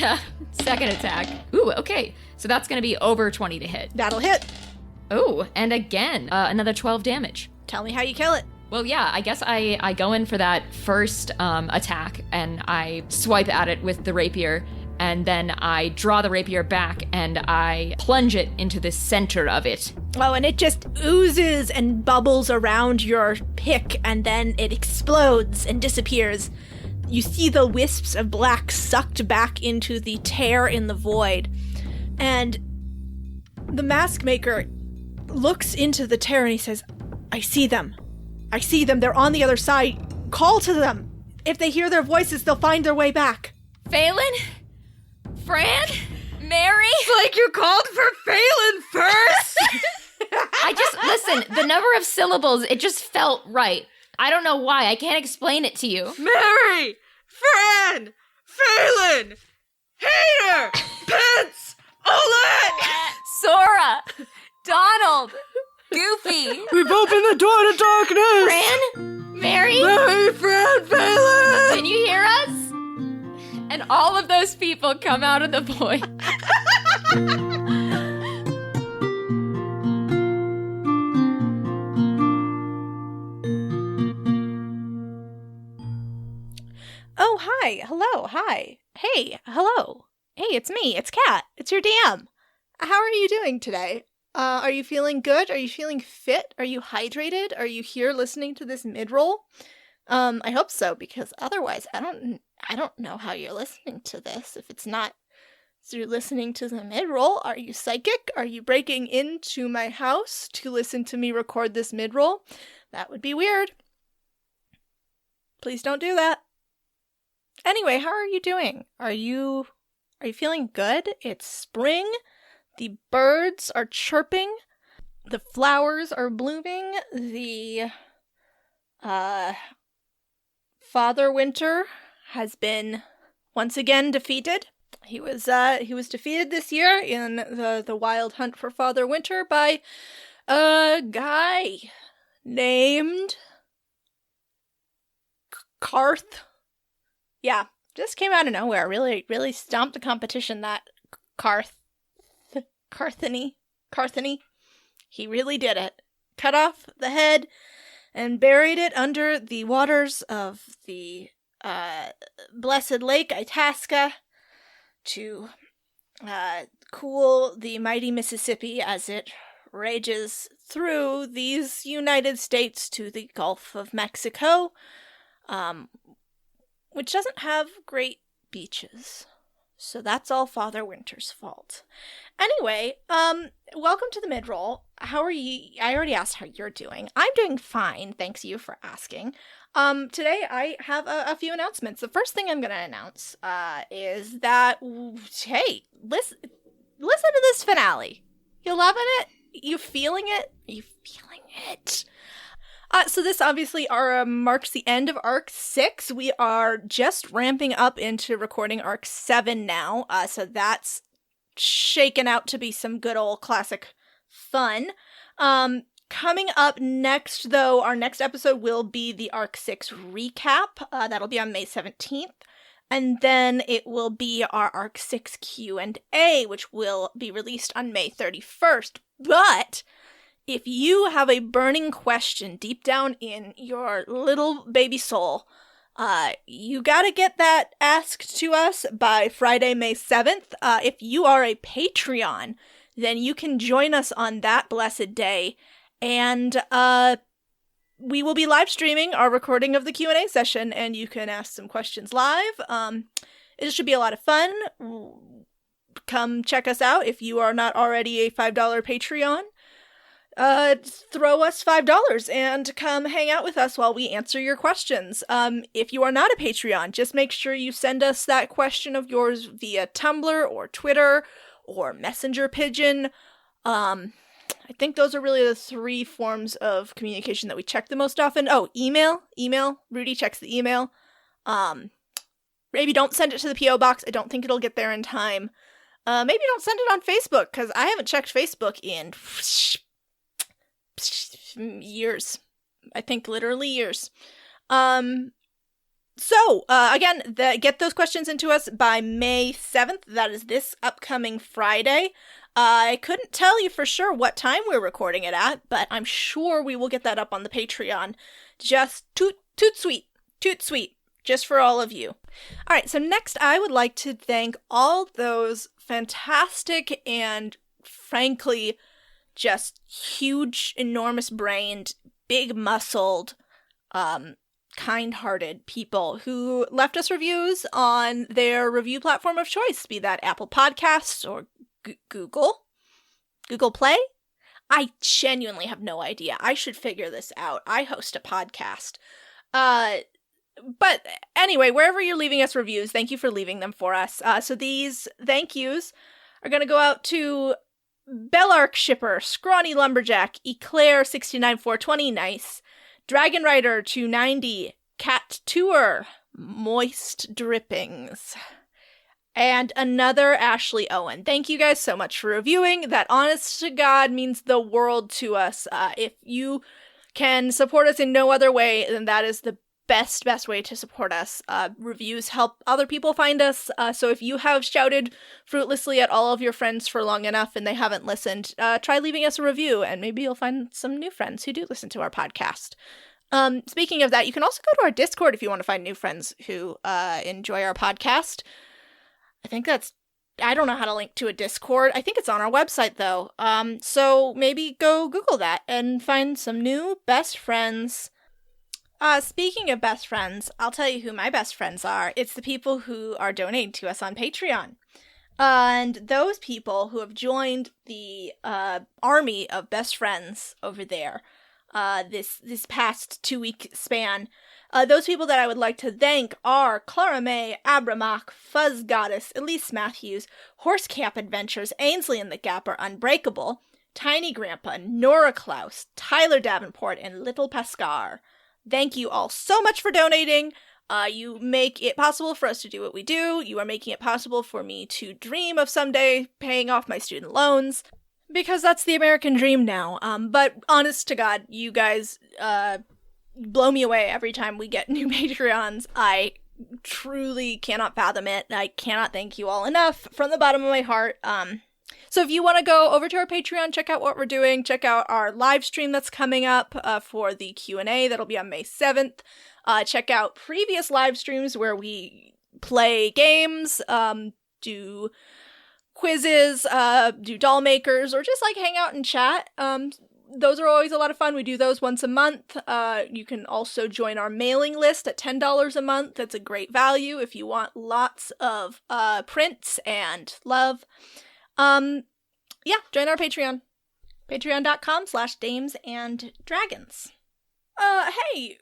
second attack. Ooh, okay. So that's going to be over 20 to hit. That'll hit. Oh, and again, another 12 damage. Tell me how you kill it. Well, yeah, I guess I go in for that first attack, and I swipe at it with the rapier, and then I draw the rapier back, and I plunge it into the center of it. Oh, and it just oozes and bubbles around your pick, and then it explodes and disappears. You see the wisps of black sucked back into the tear in the void, and the mask maker looks into the tear and he says, I see them. I see them. They're on the other side. Call to them. If they hear their voices, they'll find their way back. Phelan? Fran? Mary? Like you called for Phelan first? Listen, the number of syllables, it just felt right. I don't know why. I can't explain it to you. Mary! Fran! Phelan! Hater! Pence! Olette! Sora! Donald! Goofy! We've opened the door to darkness! Fran? Mary? Mary, Fran, Phelan! Can you hear us? And all of those people come out of the void. Oh, hi. Hello. Hi. Hey. Hello. Hey, it's me. It's Kat. It's your DM. How are you doing today? Are you feeling good? Are you feeling fit? Are you hydrated? Are you here listening to this mid-roll? I hope so, because otherwise I don't know how you're listening to this if it's not through listening to the mid-roll. Are you psychic? Are you breaking into my house to listen to me record this mid-roll? That would be weird. Please don't do that. Anyway, how are you doing? Are you feeling good? It's spring. The birds are chirping. The flowers are blooming. The Father Winter has been once again defeated. He was defeated this year in the wild hunt for Father Winter by a guy named Karth. Yeah, just came out of nowhere. Really stomped the competition, that Carthany. He really did it. cut off the head and buried it under the waters of the blessed Lake Itasca to cool the mighty Mississippi as it rages through these United States to the Gulf of Mexico, which doesn't have great beaches. So that's all Father Winter's fault. Anyway, welcome to the mid-roll. How are you? I already asked how you're doing. I'm doing fine, thanks you for asking. Today I have a few announcements. The first thing I'm going to announce is that, hey, listen to this finale. You loving it? You feeling it? You feeling it? So this obviously marks the end of Arc 6. We are just ramping up into recording Arc 7 now, so that's shaken out to be some good old classic fun. Coming up next, though, our next episode will be the Arc 6 recap. That'll be on May 17th. And then it will be our Arc 6 Q&A, which will be released on May 31st. But if you have a burning question deep down in your little baby soul, you gotta get that asked to us by Friday, May 7th. If you are a Patreon, then you can join us on that blessed day. And we will be live streaming our recording of the Q&A session, and you can ask some questions live. It should be a lot of fun. Come check us out if you are not already a $5 Patreon. Throw us $5 and come hang out with us while we answer your questions. If you are not a Patreon, just make sure you send us that question of yours via Tumblr or Twitter or Messenger Pigeon. I think those are really the 3 forms of communication that we check the most often. Oh, email. Rudy checks the email. Maybe don't send it to the P.O. box. I don't think it'll get there in time. Maybe don't send it on Facebook, because I haven't checked Facebook in years. I think literally years. So, again, get those questions into us by May 7th. That is this upcoming Friday. I couldn't tell you for sure what time we're recording it at, but I'm sure we will get that up on the Patreon. Just toot sweet, just for all of you. All right, so next I would like to thank all those fantastic and frankly just huge, enormous-brained, big-muscled, kind-hearted people who left us reviews on their review platform of choice, be that Apple Podcasts or Google Play. I genuinely have no idea. I should figure this out. I host a podcast. But anyway, wherever you're leaving us reviews, thank you for leaving them for us. So these thank yous are going to go out to Bellark Shipper, Scrawny Lumberjack, Eclair 69420, nice, Dragon Rider 290, Cat Tour, Moist Drippings, and another Ashley Owen. Thank you guys so much for reviewing. That, honest to God, means the world to us. If you can support us in no other way, then that is the best way to support us. Reviews help other people find us, so if you have shouted fruitlessly at all of your friends for long enough and they haven't listened, try leaving us a review, and maybe you'll find some new friends who do listen to our podcast. Speaking of that, you can also go to our Discord if you want to find new friends who enjoy our podcast. I don't know how to link to a Discord. I think it's on our website, though. So maybe go Google that and find some new best friends. Speaking of best friends, I'll tell you who my best friends are. It's the people who are donating to us on Patreon. And those people who have joined the army of best friends over there this past 2-week span. Those people that I would like to thank are Clara May, Abramach, Fuzz Goddess, Elise Matthews, Horsecap Adventures, Ainsley and the Gapper, Unbreakable, Tiny Grandpa, Nora Klaus, Tyler Davenport, and Little Pascar. Thank you all so much for donating. You make it possible for us to do what we do. You are making it possible for me to dream of someday paying off my student loans, because that's the American dream now. But honest to God, you guys blow me away every time we get new Patreons. I truly cannot fathom it. I cannot thank you all enough from the bottom of my heart. So if you want to go over to our Patreon, check out what we're doing, check out our live stream that's coming up for the Q&A. That'll be on May 7th. Check out previous live streams where we play games, do quizzes, do doll makers, or just like hang out and chat. Those are always a lot of fun. We do those once a month. You can also join our mailing list at $10 a month. That's a great value if you want lots of prints and love. Yeah, join our Patreon. Patreon.com/damesanddragons. Hey,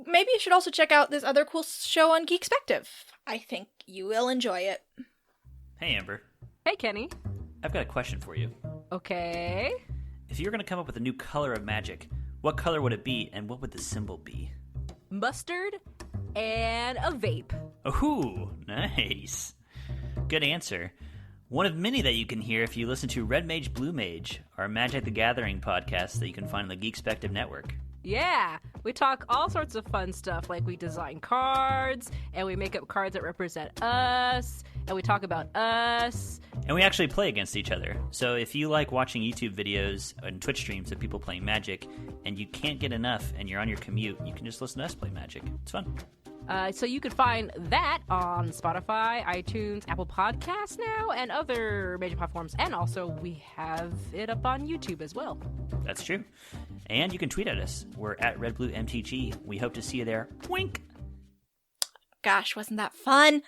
maybe you should also check out this other cool show on Geekspective. I think you will enjoy it. Hey, Amber. Hey, Kenny. I've got a question for you. Okay. If you were going to come up with a new color of magic, what color would it be, and what would the symbol be? Mustard and a vape. Ooh, nice. Good answer. One of many that you can hear if you listen to Red Mage, Blue Mage, our Magic the Gathering podcast that you can find on the Geekspective network. Yeah, we talk all sorts of fun stuff, like we design cards, and we make up cards that represent us, and we talk about us. And we actually play against each other. So if you like watching YouTube videos and Twitch streams of people playing Magic, and you can't get enough and you're on your commute, you can just listen to us play Magic. It's fun. So you can find that on Spotify, iTunes, Apple Podcasts now, and other major platforms. And also, we have it up on YouTube as well. That's true. And you can tweet at us. We're at RedBlueMTG. We hope to see you there. Wink! Gosh, wasn't that fun?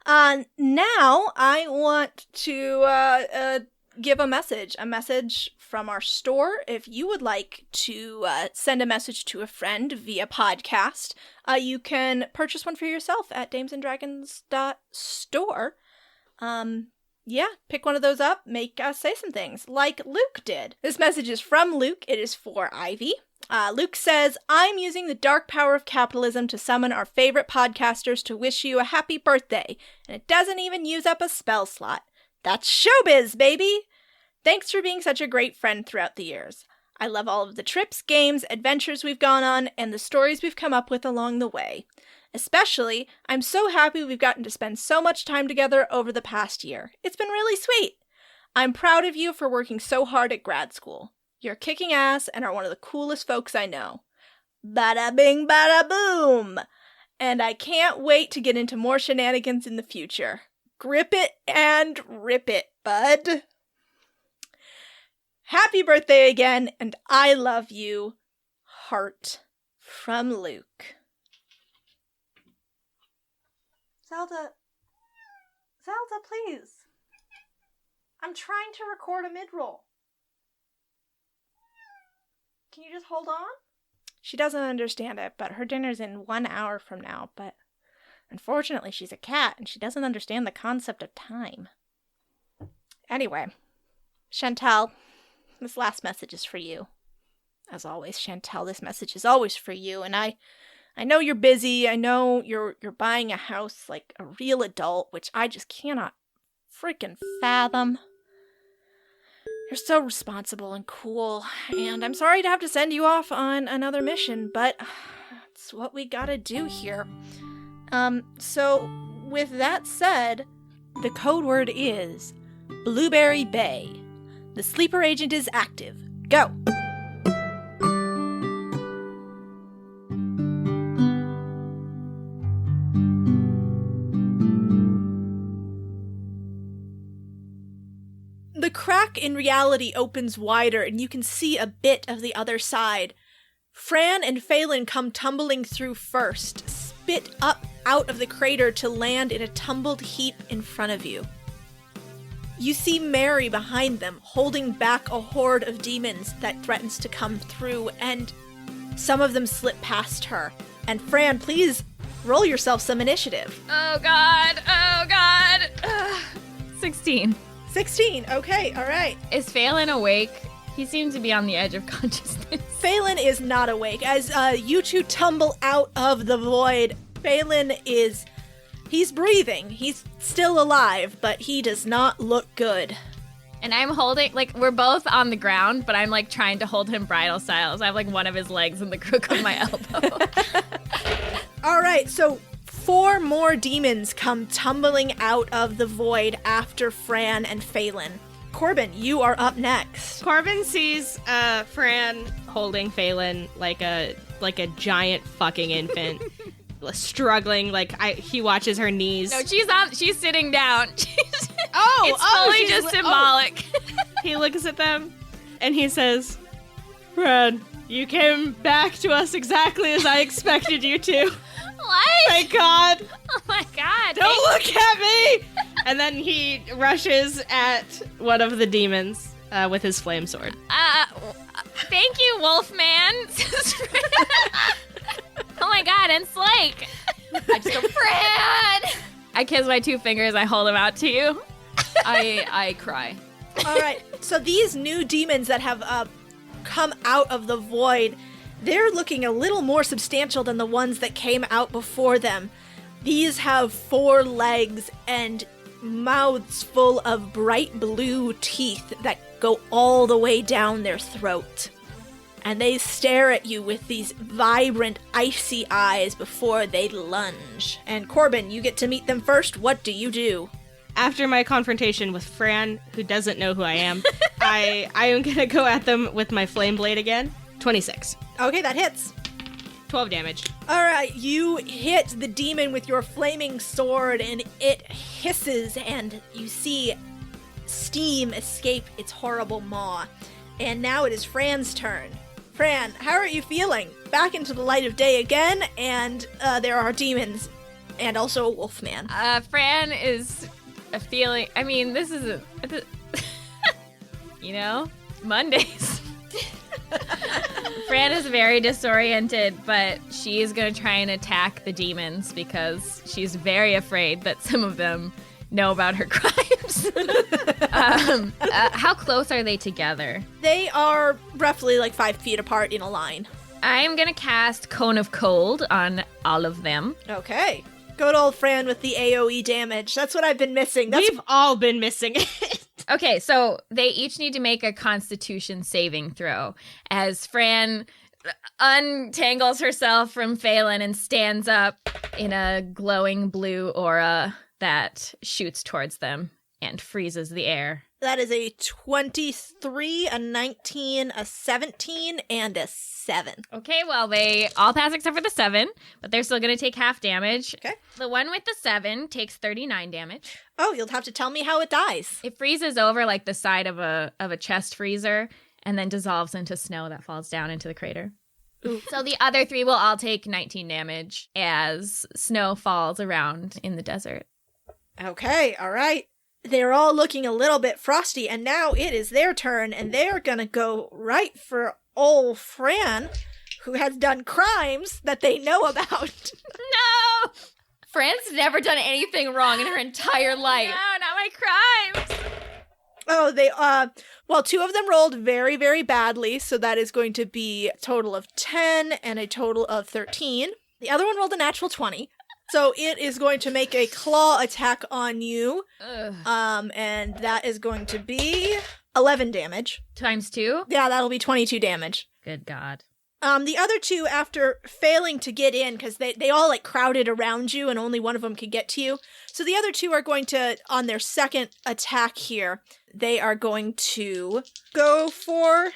Now I want to give a message from our store. If you would like to send a message to a friend via podcast, you can purchase one for yourself at damesanddragons.store. Yeah, pick one of those up, make us say some things, like Luke did. This message is from Luke. It is for Ivy. Luke says, I'm using the dark power of capitalism to summon our favorite podcasters to wish you a happy birthday, and it doesn't even use up a spell slot. That's showbiz, baby! Thanks for being such a great friend throughout the years. I love all of the trips, games, adventures we've gone on, and the stories we've come up with along the way. Especially, I'm so happy we've gotten to spend so much time together over the past year. It's been really sweet. I'm proud of you for working so hard at grad school. You're kicking ass and are one of the coolest folks I know. Bada bing, bada boom! And I can't wait to get into more shenanigans in the future. Grip it and rip it, bud. Happy birthday again, and I love you. Heart from Luke. Zelda, please. I'm trying to record a mid-roll. Can you just hold on? She doesn't understand it, but her dinner's in 1 hour from now, but unfortunately she's a cat and she doesn't understand the concept of time. Anyway, Chantal, this last message is for you. As always, Chantal, this message is always for you, and I know you're busy. I know you're buying a house like a real adult, which I just cannot freaking fathom. You're so responsible and cool, and I'm sorry to have to send you off on another mission, but it's what we gotta do here. So with that said, the code word is Blueberry Bay. The sleeper agent is active. Go! The crack in reality opens wider and you can see a bit of the other side. Fran and Phelan come tumbling through first, spit up out of the crater to land in a tumbled heap in front of you. You see Mary behind them, holding back a horde of demons that threatens to come through, and some of them slip past her. And Fran, please roll yourself some initiative. Oh god! 16. 16, okay, alright. Is Phelan awake? He seems to be on the edge of consciousness. Phelan is not awake. As you two tumble out of the void, Phelan he's breathing. He's still alive, but he does not look good. And I'm holding, we're both on the ground, but I'm, trying to hold him bridal style. So I have, one of his legs in the crook of my elbow. Alright, so 4 more demons come tumbling out of the void after Fran and Phelan. Corbin, you are up next. Corbin sees Fran holding Phelan like a giant fucking infant, struggling. He watches her knees. No, she's sitting down. It's fully just symbolic. He looks at them and he says, Fran, you came back to us exactly as I expected you to. What? Thank God. Oh my God. Don't look at me! And then he rushes at one of the demons with his flame sword. Thank you, Wolfman. Oh my God, and Slake. I just go, Fran! I kiss my 2 fingers. I hold them out to you. I cry. All right, so these new demons that have come out of the void, they're looking a little more substantial than the ones that came out before them. These have 4 legs and mouths full of bright blue teeth that go all the way down their throat. And they stare at you with these vibrant, icy eyes before they lunge. And Corbin, you get to meet them first. What do you do? After my confrontation with Fran, who doesn't know who I am, I am going to go at them with my flame blade again. 26. Okay, that hits. 12 damage. All right, you hit the demon with your flaming sword, and it hisses, and you see steam escape its horrible maw. And now it is Fran's turn. Fran, how are you feeling? Back into the light of day again, and there are demons, and also a wolfman. Fran is feeling. I mean, this is Mondays. Fran is very disoriented, but she is going to try and attack the demons because she's very afraid that some of them know about her crimes. How close are they together? They are roughly 5 feet apart in a line. I'm going to cast Cone of Cold on all of them. Okay. Good old Fran with the AoE damage. That's what I've been missing. We've all been missing it. Okay, so they each need to make a Constitution saving throw as Fran untangles herself from Phelan and stands up in a glowing blue aura that shoots towards them and freezes the air. That is a 23, a 19, a 17, and a 7. Okay, well, they all pass except for the 7, but they're still going to take half damage. Okay. The one with the 7 takes 39 damage. Oh, you'll have to tell me how it dies. It freezes over like the side of a chest freezer and then dissolves into snow that falls down into the crater. Ooh. So the other 3 will all take 19 damage as snow falls around in the desert. Okay, all right. They're all looking a little bit frosty, and now it is their turn, and they're gonna go right for old Fran, who has done crimes that they know about. No! Fran's never done anything wrong in her entire life. No, not my crimes! Oh, they, well, 2 of them rolled very, very badly, so that is going to be a total of 10 and a total of 13. The other one rolled a natural 20. So it is going to make a claw attack on you. Ugh. And that is going to be 11 damage. Times 2? Yeah, that'll be 22 damage. Good God. The other 2, after failing to get in, because they all crowded around you and only one of them could get to you. So the other 2 are going to, on their second attack here, they are going to go for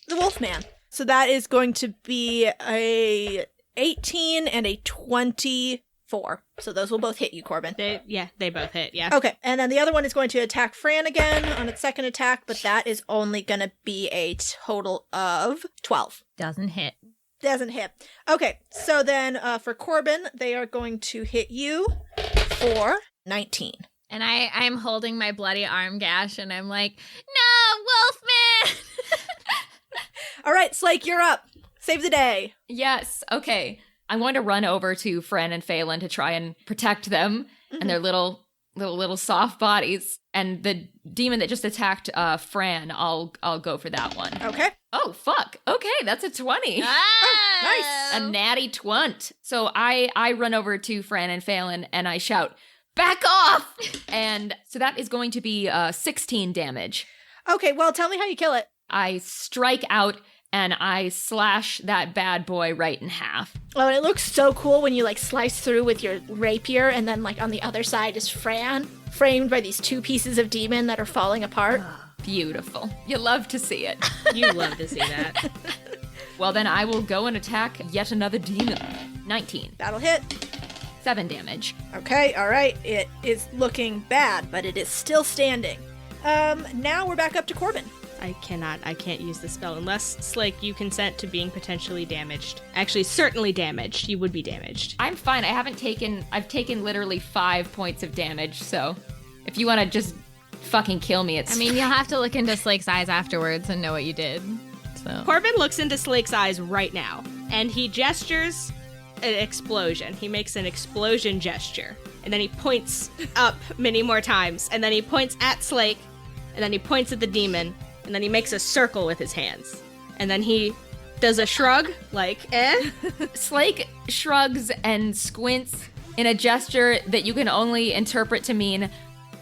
the Wolfman. So that is going to be a 18 and a 24. So those will both hit you, Corbin. They both hit, yeah. Okay, and then the other one is going to attack Fran again on its second attack, but that is only going to be a total of 12. Doesn't hit. Doesn't hit. Okay, so then for Corbin, they are going to hit you for 19. And I'm holding my bloody arm gash and I'm like, no, Wolfman! All right, Slake, you're up. Save the day. Yes, okay. I'm going to run over to Fran and Phelan to try and protect them and their little soft bodies. And the demon that just attacked Fran, I'll go for that one. Okay. Oh, fuck. Okay, that's a 20. Nice. A natty 20. So I run over to Fran and Phelan and I shout, back off! And so that is going to be 16 damage. Okay, well, tell me how you kill it. I strike out and I slash that bad boy right in half. Oh, and it looks so cool when you like slice through with your rapier, and then like on the other side is Fran, framed by these two pieces of demon that are falling apart. Beautiful. You love to see it. You love to see that. Well, then I will go and attack yet another demon. 19. That'll hit. 7 damage. Okay, all right. It is looking bad, but it is still standing. Now we're back up to Corbin. I can't use the spell unless, Slake, you consent to being potentially damaged. Actually, certainly damaged. You would be damaged. I'm fine. I've taken literally 5 points of damage, so if you want to just fucking kill me, it's... I mean, you'll have to look into Slake's eyes afterwards and know what you did. So. Corbin looks into Slake's eyes right now, and he gestures an explosion. He makes an explosion gesture, and then he points up many more times, and then he points at Slake, and then he points at the demon, and then he makes a circle with his hands, and then he does a shrug, like, eh? Slake shrugs and squints in a gesture that you can only interpret to mean,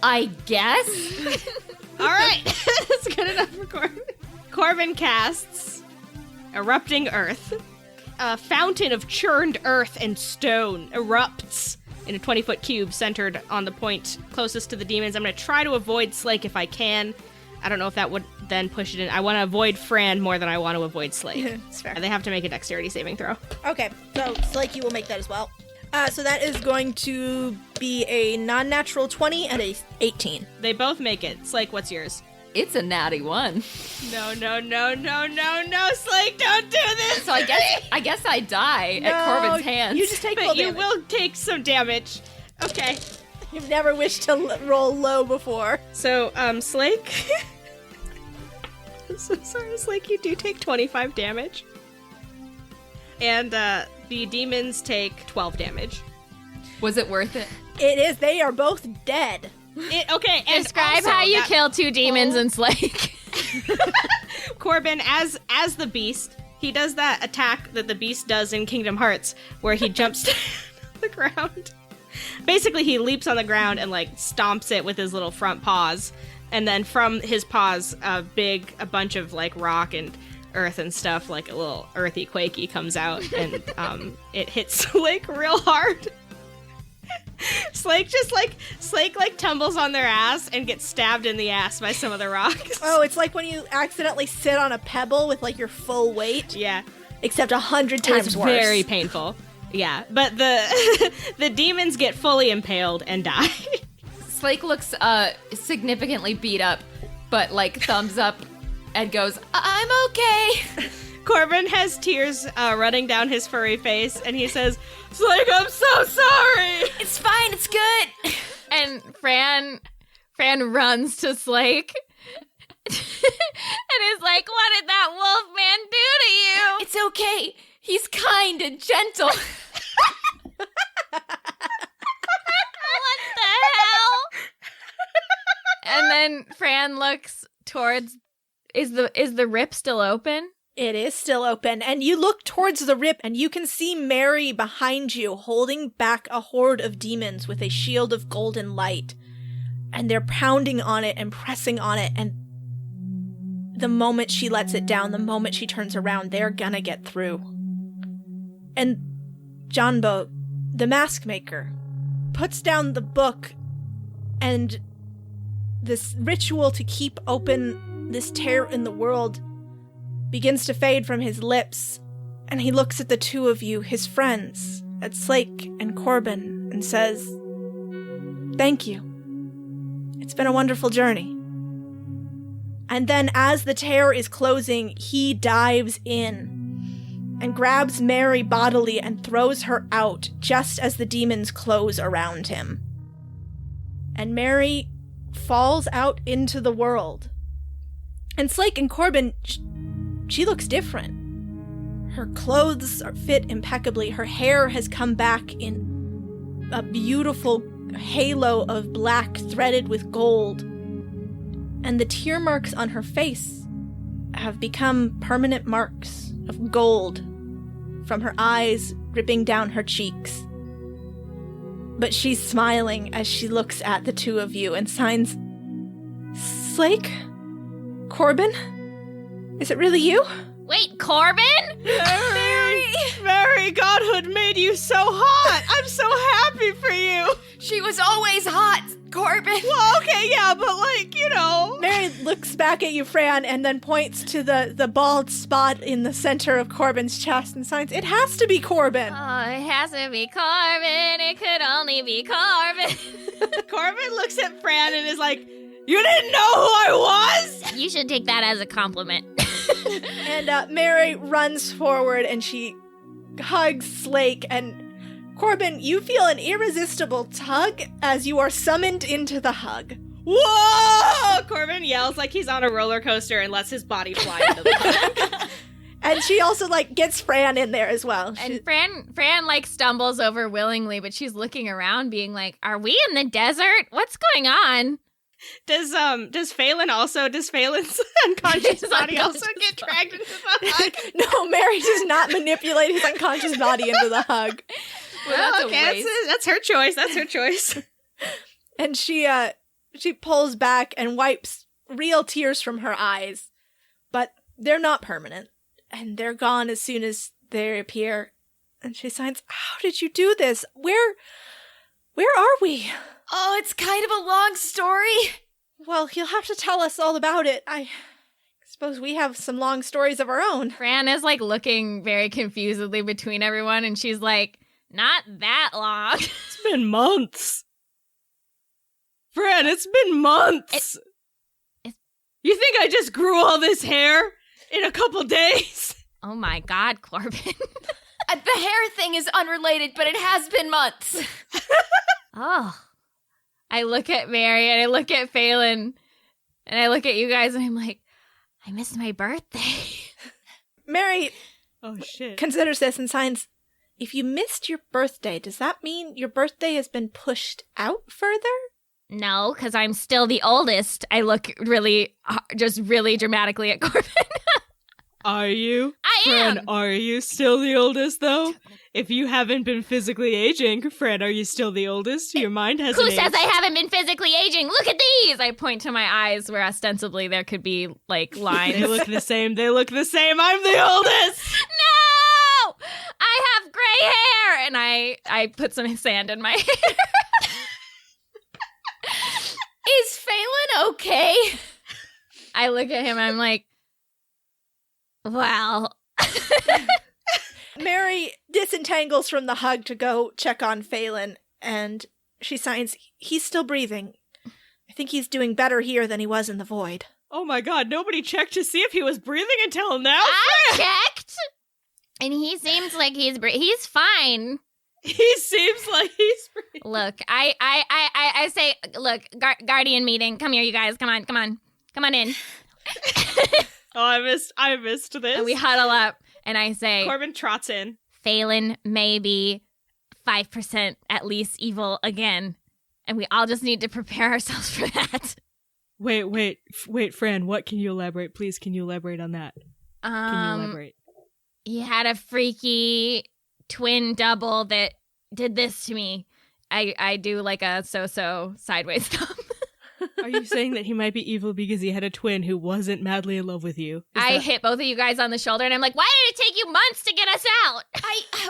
I guess? All right, that's good enough for Corbin. Corbin casts Erupting Earth. A fountain of churned earth and stone erupts in a 20-foot cube centered on the point closest to the demons. I'm going to try to avoid Slake if I can. I don't know if that would then push it in. I want to avoid Fran more than I want to avoid Slake. It's fair. They have to make a dexterity saving throw. Okay, so Slake, you will make that as well. So that is going to be a non-natural 20 and a 18. They both make it. Slake, what's yours? It's a natty 1. No, Slake, don't do this! So I guess I die at Corbin's hands. You just take full But you damage. will take some damage. Okay. You've never wished to roll low before. So, Slake... I'm so sorry, Slake, you do take 25 damage. And, the demons take 12 damage. Was it worth it? It is. They are both dead. Okay, and Describe also how you that kill 2 demons in Slake. Corbin, as the beast, he does that attack that the beast does in Kingdom Hearts, where he jumps to the ground. Basically, he leaps on the ground and, like, stomps it with his little front paws. And then from his paws, a bunch of, like, rock and earth and stuff, like a little earthy quakey comes out, and it hits Slake real hard. Slake tumbles on their ass and gets stabbed in the ass by some of the rocks. Oh, it's like when you accidentally sit on a pebble with like your full weight. Yeah. Except 100 times It's worse. very painful. Yeah, but the demons get fully impaled and die. Slake looks significantly beat up, but like thumbs up and goes, I'm okay. Corbin has tears running down his furry face, and he says, Slake, I'm so sorry! It's fine, it's good. And Fran runs to Slake and is like, what did that wolf man do to you? It's okay. He's kind and gentle. What the hell? And then Fran looks towards, is the rip still open? It is still open, and you look towards the rip, and you can see Mary behind you holding back a horde of demons with a shield of golden light. And they're pounding on it and pressing on it, and the moment she lets it down, the moment she turns around, they're gonna get through. And Janbo, the mask maker, puts down the book, and this ritual to keep open this tear in the world begins to fade from his lips, and he looks at the two of you, his friends, at Slake and Corbin, and says, "Thank you. It's been a wonderful journey." And then as the tear is closing, he dives in and grabs Mary bodily and throws her out just as the demons close around him. And Mary falls out into the world. And Slake and Corbin, she looks different. Her clothes are fit impeccably. Her hair has come back in a beautiful halo of black threaded with gold. And the tear marks on her face have become permanent marks of gold from her eyes dripping down her cheeks. But she's smiling as she looks at the two of you and signs, "Slake? Corbin? Is it really you?" Wait, Corbin? Mary, godhood made you so hot. I'm so happy for you. She was always hot, Corbin. Well, okay, yeah, but Mary looks back at you, Fran, and then points to the bald spot in the center of Corbin's chest and signs, "It has to be Corbin." Oh, it has to be Corbin. It could only be Corbin. Corbin looks at Fran and is like, "You didn't know who I was?" You should take that as a compliment. And Mary runs forward and she hugs Slake, and Corbin, you feel an irresistible tug as you are summoned into the hug. Whoa! Corbin yells like he's on a roller coaster and lets his body fly into the hug. And she also, gets Fran in there as well. And Fran stumbles over willingly, but she's looking around being like, are we in the desert? What's going on? Does Phelan's unconscious body also get dragged into the hug? No, Mary does not manipulate his unconscious body into the hug. Well, Okay, that's her choice. That's her choice. And she pulls back and wipes real tears from her eyes, but they're not permanent, and they're gone as soon as they appear. And she signs, "How did you do this? Where are we?" Oh, it's kind of a long story. Well, you'll have to tell us all about it. I suppose we have some long stories of our own. Fran is looking very confusedly between everyone, and she's like, not that long. It's been months. Fran, it's been months. You think I just grew all this hair in a couple days? Oh my God, Corbin. The hair thing is unrelated, but it has been months. Oh. I look at Mary and I look at Phelan and I look at you guys and I'm like, I missed my birthday. Mary shit. considers this and signs, "If you missed your birthday, does that mean your birthday has been pushed out further?" No, because I'm still the oldest. I look really dramatically at Corbin. Are you? I am. Fran, are you still the oldest, though? If you haven't been physically aging, Fran, are you still the oldest? Your mind hasn't Who aged. says I haven't been physically aging? Look at these! I point to my eyes where ostensibly there could be, lines. They look the same. They look the same. I'm the oldest! No! I have gray hair! And I put some sand in my hair. Is Phelan okay? I look at him and I'm like, well... Mary disentangles from the hug to go check on Phelan, and she signs, "He's still breathing. I think he's doing better here than he was in the void." Oh my god, nobody checked to see if he was breathing until now? I checked! And he seems like he's fine. He seems like he's breathing. Look, I say, look, guardian meeting. Come here, you guys. Come on in. Oh, I missed this. And we huddle up, and I say, Corbin trots in. Phelan may be 5% at least evil again, and we all just need to prepare ourselves for that. Wait, Fran, what can you elaborate? Please, can you elaborate on that? Can you elaborate? He had a freaky twin double that did this to me. I do a so-so sideways thumb. Are you saying that he might be evil because he had a twin who wasn't madly in love with you? I hit both of you guys on the shoulder, and I'm like, why did it take you months to get us out?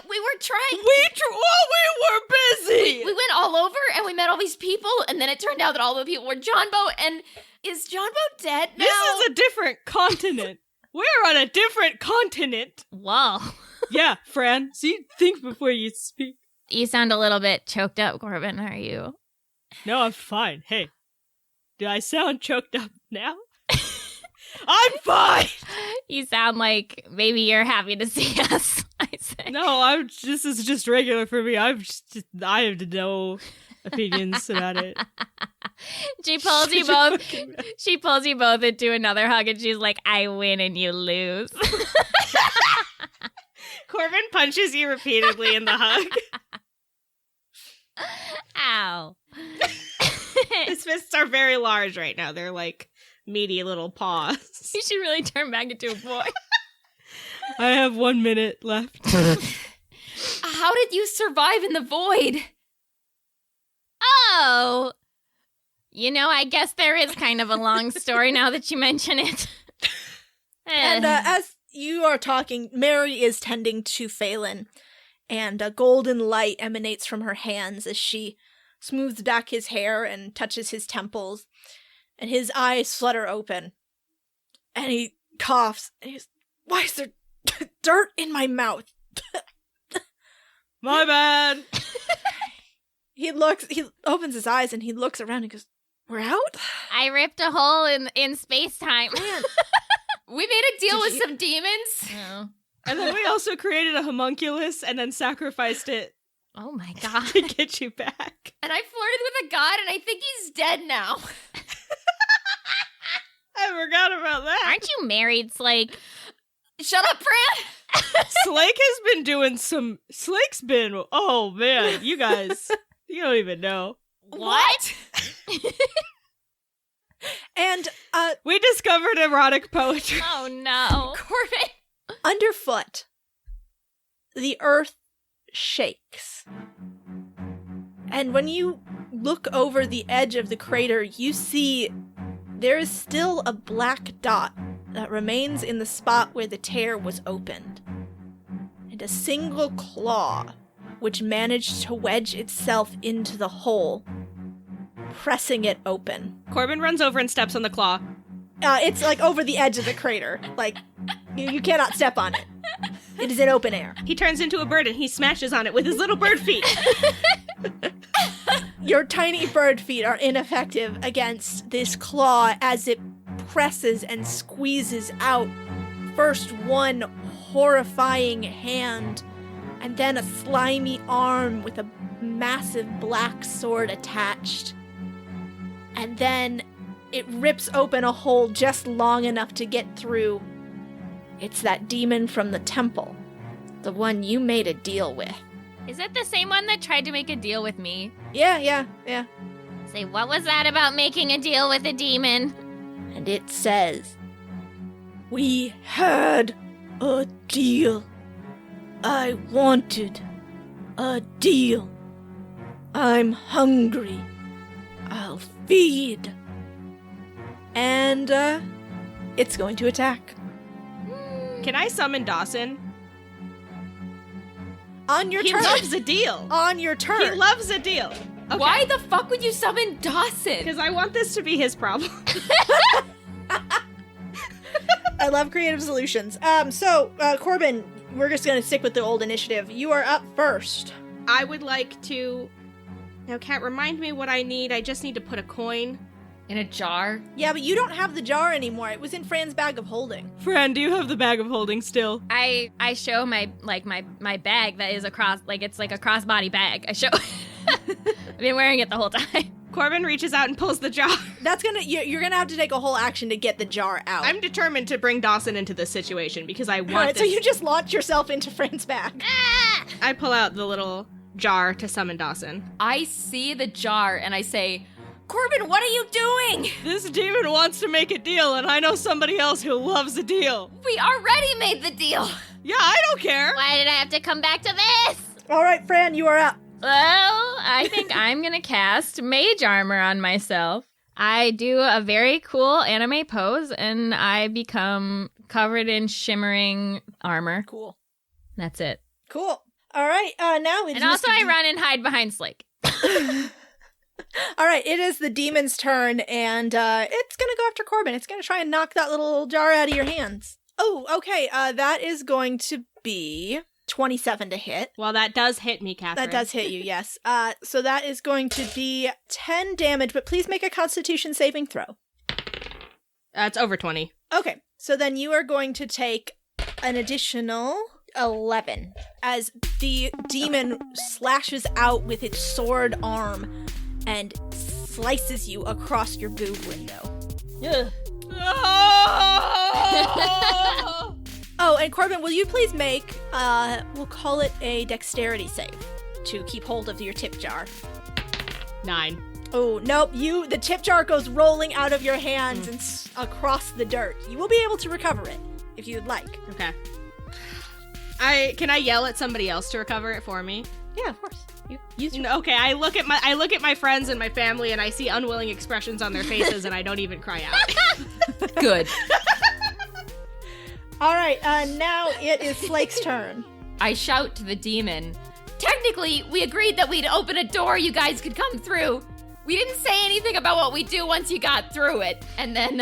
We were trying. We were busy! We went all over, and we met all these people, and then it turned out that all the people were John Bow, and is John Bow dead now? This is a different continent. We're on a different continent. Whoa. Yeah, Fran, see, think before you speak. You sound a little bit choked up, Corbin. Are you? No, I'm fine. Hey, do I sound choked up now? I'm fine! You sound like maybe you're happy to see us, I say. No, this is just regular for me. I have no opinions about it. She pulls you both into another hug, and she's like, I win and you lose. Corbin punches you repeatedly in the hug. Ow. His fists are very large right now. They're like meaty little paws. You should really turn back into a boy. I have 1 minute left. How did you survive in the void? Oh. I guess there is kind of a long story now that you mention it. And as you are talking, Mary is tending to Phelan, and a golden light emanates from her hands as she smooths back his hair and touches his temples, and his eyes flutter open, and he coughs, and he's, why is there dirt in my mouth? My bad. He opens his eyes, and he looks around and goes, we're out? I ripped a hole in space-time. Man. We made a deal with some demons. Oh. And then we also created a homunculus and then sacrificed it Oh my god. to get you back. And I flirted with a god, and I think he's dead now. I forgot about that. Aren't you married, Slake? Shut up, Fran! Slake has been doing some... Slake's been... Oh, man. You guys... You don't even know. What? And, We discovered erotic poetry. Oh no. Corbin! underfoot, the earth shakes. And when you look over the edge of the crater, you see there is still a black dot that remains in the spot where the tear was opened. And a single claw, which managed to wedge itself into the hole, pressing it open. Corbin runs over and steps on the claw. It's like over the edge of the crater. Like, you cannot step on it. It is in open air. He turns into a bird and he smashes on it with his little bird feet. Your tiny bird feet are ineffective against this claw as it presses and squeezes out first one horrifying hand, and then a slimy arm with a massive black sword attached. And then it rips open a hole just long enough to get through. It's that demon from the temple, the one you made a deal with. Is it the same one that tried to make a deal with me? Yeah. Say, what was that about making a deal with a demon? And it says, we had a deal. I wanted a deal. I'm hungry. I'll feed. And, it's going to attack. Can I summon Dawson? On your He turn. loves a deal. On your turn. He loves a deal. Okay. Why the fuck would you summon Dawson? Because I want this to be his problem. I love creative solutions. So, Corbin, we're just gonna stick with the old initiative. You are up first. I would like to... Now, Kat, remind me what I need. I just need to put a coin. In a jar? Yeah, but you don't have the jar anymore. It was in Fran's bag of holding. Fran, do you have the bag of holding still? I show my bag that is it's like a crossbody bag. I show I've been wearing it the whole time. Corbin reaches out and pulls the jar. That's gonna, you're gonna have to take a whole action to get the jar out. I'm determined to bring Dawson into this situation because I want Alright, this. so you just launch yourself into Fran's bag. I pull out the little jar to summon Dawson. I see the jar and I say, Corbin, what are you doing? This demon wants to make a deal, and I know somebody else who loves a deal. We already made the deal. Yeah, I don't care. Why did I have to come back to this? Alright, Fran, you are up. Well, I think I'm gonna cast Mage Armor on myself. I do a very cool anime pose, and I become covered in shimmering armor. Cool. That's it. Cool. Alright, now it's And also I run and hide behind Slake. Alright, it is the demon's turn, and it's gonna go after Corbin. It's gonna try and knock that little jar out of your hands. Oh, okay, that is going to be 27 to hit. Well, that does hit me, Catherine. That does hit you, yes. So that is going to be 10 damage, but please make a Constitution saving throw. It's over 20. Okay, so then you are going to take an additional 11 as the demon slashes out with its sword arm and slices you across your boob window. Ugh. Oh, and Corbin, will you please make, we'll call it a dexterity save to keep hold of your tip jar. 9. Oh, nope, the tip jar goes rolling out of your hands and across the dirt. You will be able to recover it, if you'd like. Okay. Can I yell at somebody else to recover it for me? Yeah, of course. You use your... Okay, I look at my friends and my family and I see unwilling expressions on their faces and I don't even cry out. Good. All right, now it is Flake's turn. I shout to the demon. Technically, we agreed that we'd open a door you guys could come through. We didn't say anything about what we do once you got through it. And then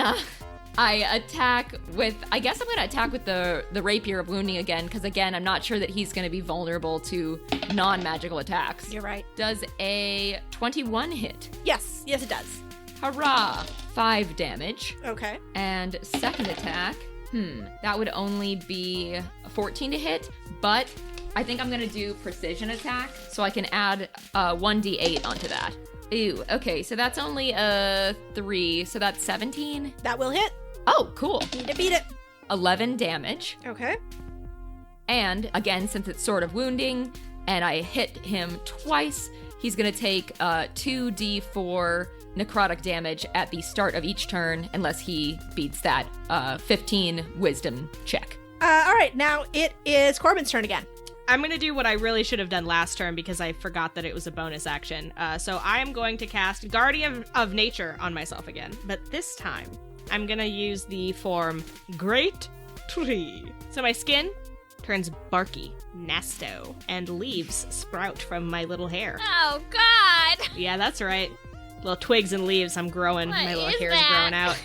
I attack with, I guess I'm going to attack with the Rapier of Wounding again, because again, I'm not sure that he's going to be vulnerable to non-magical attacks. You're right. Does a 21 hit? Yes, it does. Hurrah! 5 damage. Okay. And second attack, that would only be a 14 to hit, but I think I'm going to do precision attack, so I can add 1d8 onto that. Ew, okay, so that's only a 3, so that's 17. That will hit. Oh, cool. Need to beat it. 11 damage. Okay. And again, since it's Sword of Wounding, and I hit him twice, he's going to take 2d4 necrotic damage at the start of each turn, unless he beats that 15 wisdom check. All right, now it is Corbin's turn again. I'm going to do what I really should have done last turn because I forgot that it was a bonus action. So I am going to cast Guardian of Nature on myself again. But this time, I'm going to use the form Great Tree. So my skin turns barky, nasto, and leaves sprout from my little hair. Oh, God. Yeah, that's right. Little twigs and leaves, I'm growing. What My little is hair is that? growing out.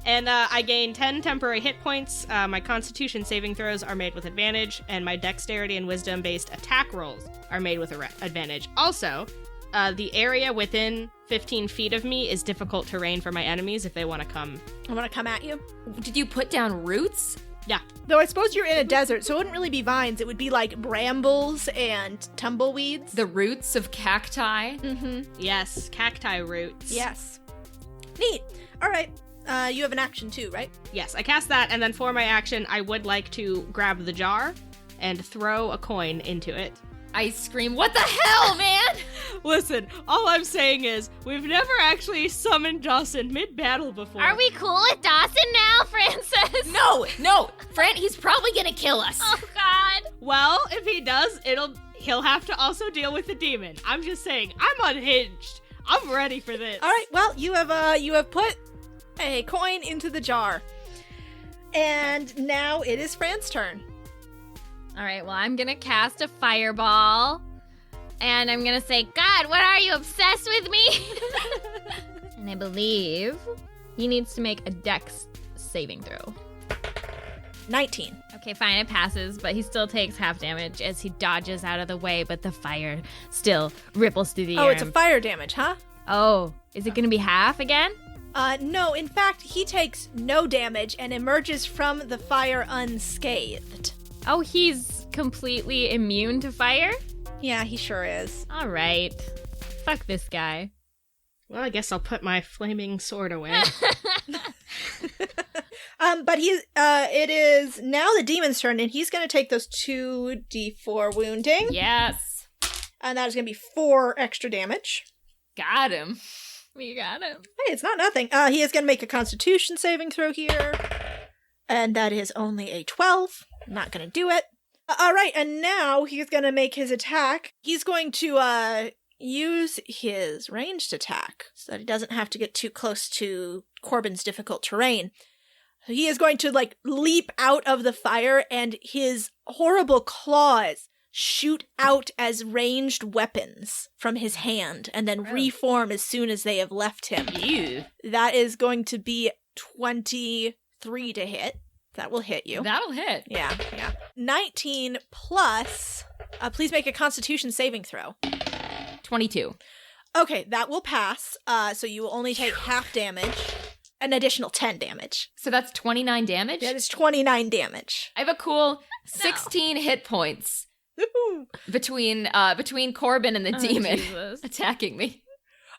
And I gain 10 temporary hit points. My constitution saving throws are made with advantage, and my dexterity and wisdom-based attack rolls are made with advantage. Also, the area within 15 feet of me is difficult terrain for my enemies if they want to come. I want to come at you. Did you put down roots? Yeah. Though I suppose you're in a desert, so it wouldn't really be vines. It would be like brambles and tumbleweeds. The roots of cacti? Mm-hmm. Yes, cacti roots. Yes. Neat. All right. You have an action too, right? Yes, I cast that, and then for my action, I would like to grab the jar and throw a coin into it. I scream, what the hell, man? Listen, all I'm saying is, we've never actually summoned Dawson mid-battle before. Are we cool with Dawson now, Francis? No, Fran, he's probably gonna kill us. Oh, God. Well, if he does, he'll have to also deal with the demon. I'm just saying, I'm unhinged. I'm ready for this. All right. Well, you have put a coin into the jar, and now it is Fran's turn. All right, well, I'm going to cast a fireball, and I'm going to say, God, what are you, obsessed with me? And I believe he needs to make a dex saving throw. 19. Okay, fine, it passes, but he still takes half damage as he dodges out of the way, but the fire still ripples through the air. Oh, it's a fire damage, huh? Oh, is it going to be half again? No, in fact, he takes no damage and emerges from the fire unscathed. Oh, he's completely immune to fire? Yeah, he sure is. All right. Fuck this guy. Well, I guess I'll put my flaming sword away. But it is now the demon's turn, and he's going to take those 2d4 wounding. Yes. And that is going to be 4 extra damage. Got him. We got him. Hey, it's not nothing. He is going to make a constitution saving throw here. And that is only a 12. Not going to do it. All right, and now he's going to make his attack. He's going to use his ranged attack so that he doesn't have to get too close to Corbin's difficult terrain. He is going to, leap out of the fire, and his horrible claws shoot out as ranged weapons from his hand and then reform as soon as they have left him. Ew. That is going to be 23 to hit. That will hit you. That'll hit. Yeah. 19 plus, please make a constitution saving throw. 22. Okay, that will pass. So you will only take half damage, an additional 10 damage. So that's 29 damage? That is 29 damage. I have a cool 16 hit points between Corbin and the demon Jesus. attacking me.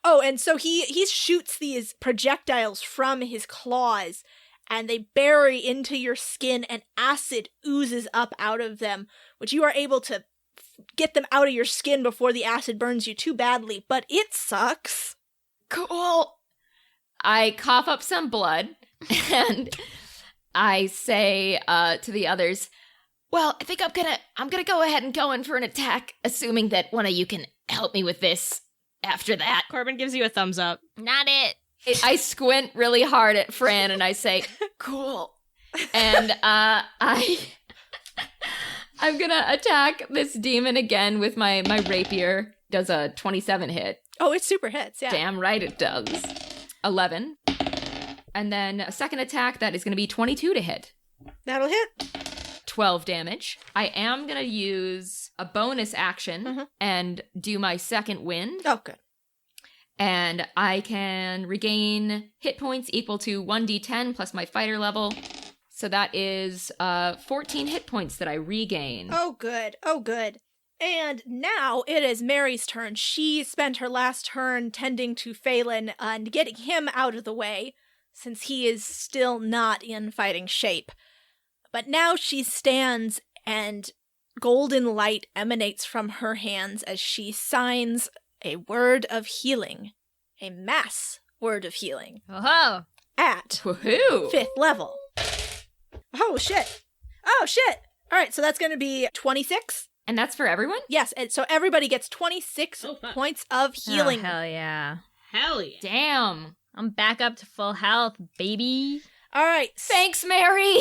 Oh, and so he shoots these projectiles from his claws, and they bury into your skin, and acid oozes up out of them, which you are able to get them out of your skin before the acid burns you too badly, but it sucks. Cool. I cough up some blood, and I say to the others, well, I think I'm gonna go ahead and go in for an attack, assuming that one of you can help me with this after that. Corbin gives you a thumbs up. Not it. I squint really hard at Fran, and I say, cool. And I'm gonna attack this demon again with my rapier. Does a 27 hit. Oh, it super hits, yeah. Damn right it does. 11. And then a second attack, that is gonna be 22 to hit. That'll hit. 12 damage. I am gonna use a bonus action and do my second wind. Oh, good. And I can regain hit points equal to 1d10 plus my fighter level. So that is 14 hit points that I regain. Oh, good. Oh, good. And now it is Mary's turn. She spent her last turn tending to Phelan and getting him out of the way, since he is still not in fighting shape. But now she stands and golden light emanates from her hands as she signs a word of healing. A mass word of healing. Oh, At Woohoo! 5th level. Oh, shit. Oh, shit. All right, so that's going to be 26. And that's for everyone? Yes, and so everybody gets 26 points of healing. Oh, hell yeah. Hell yeah. Damn. I'm back up to full health, baby. All right. Thanks, Mary!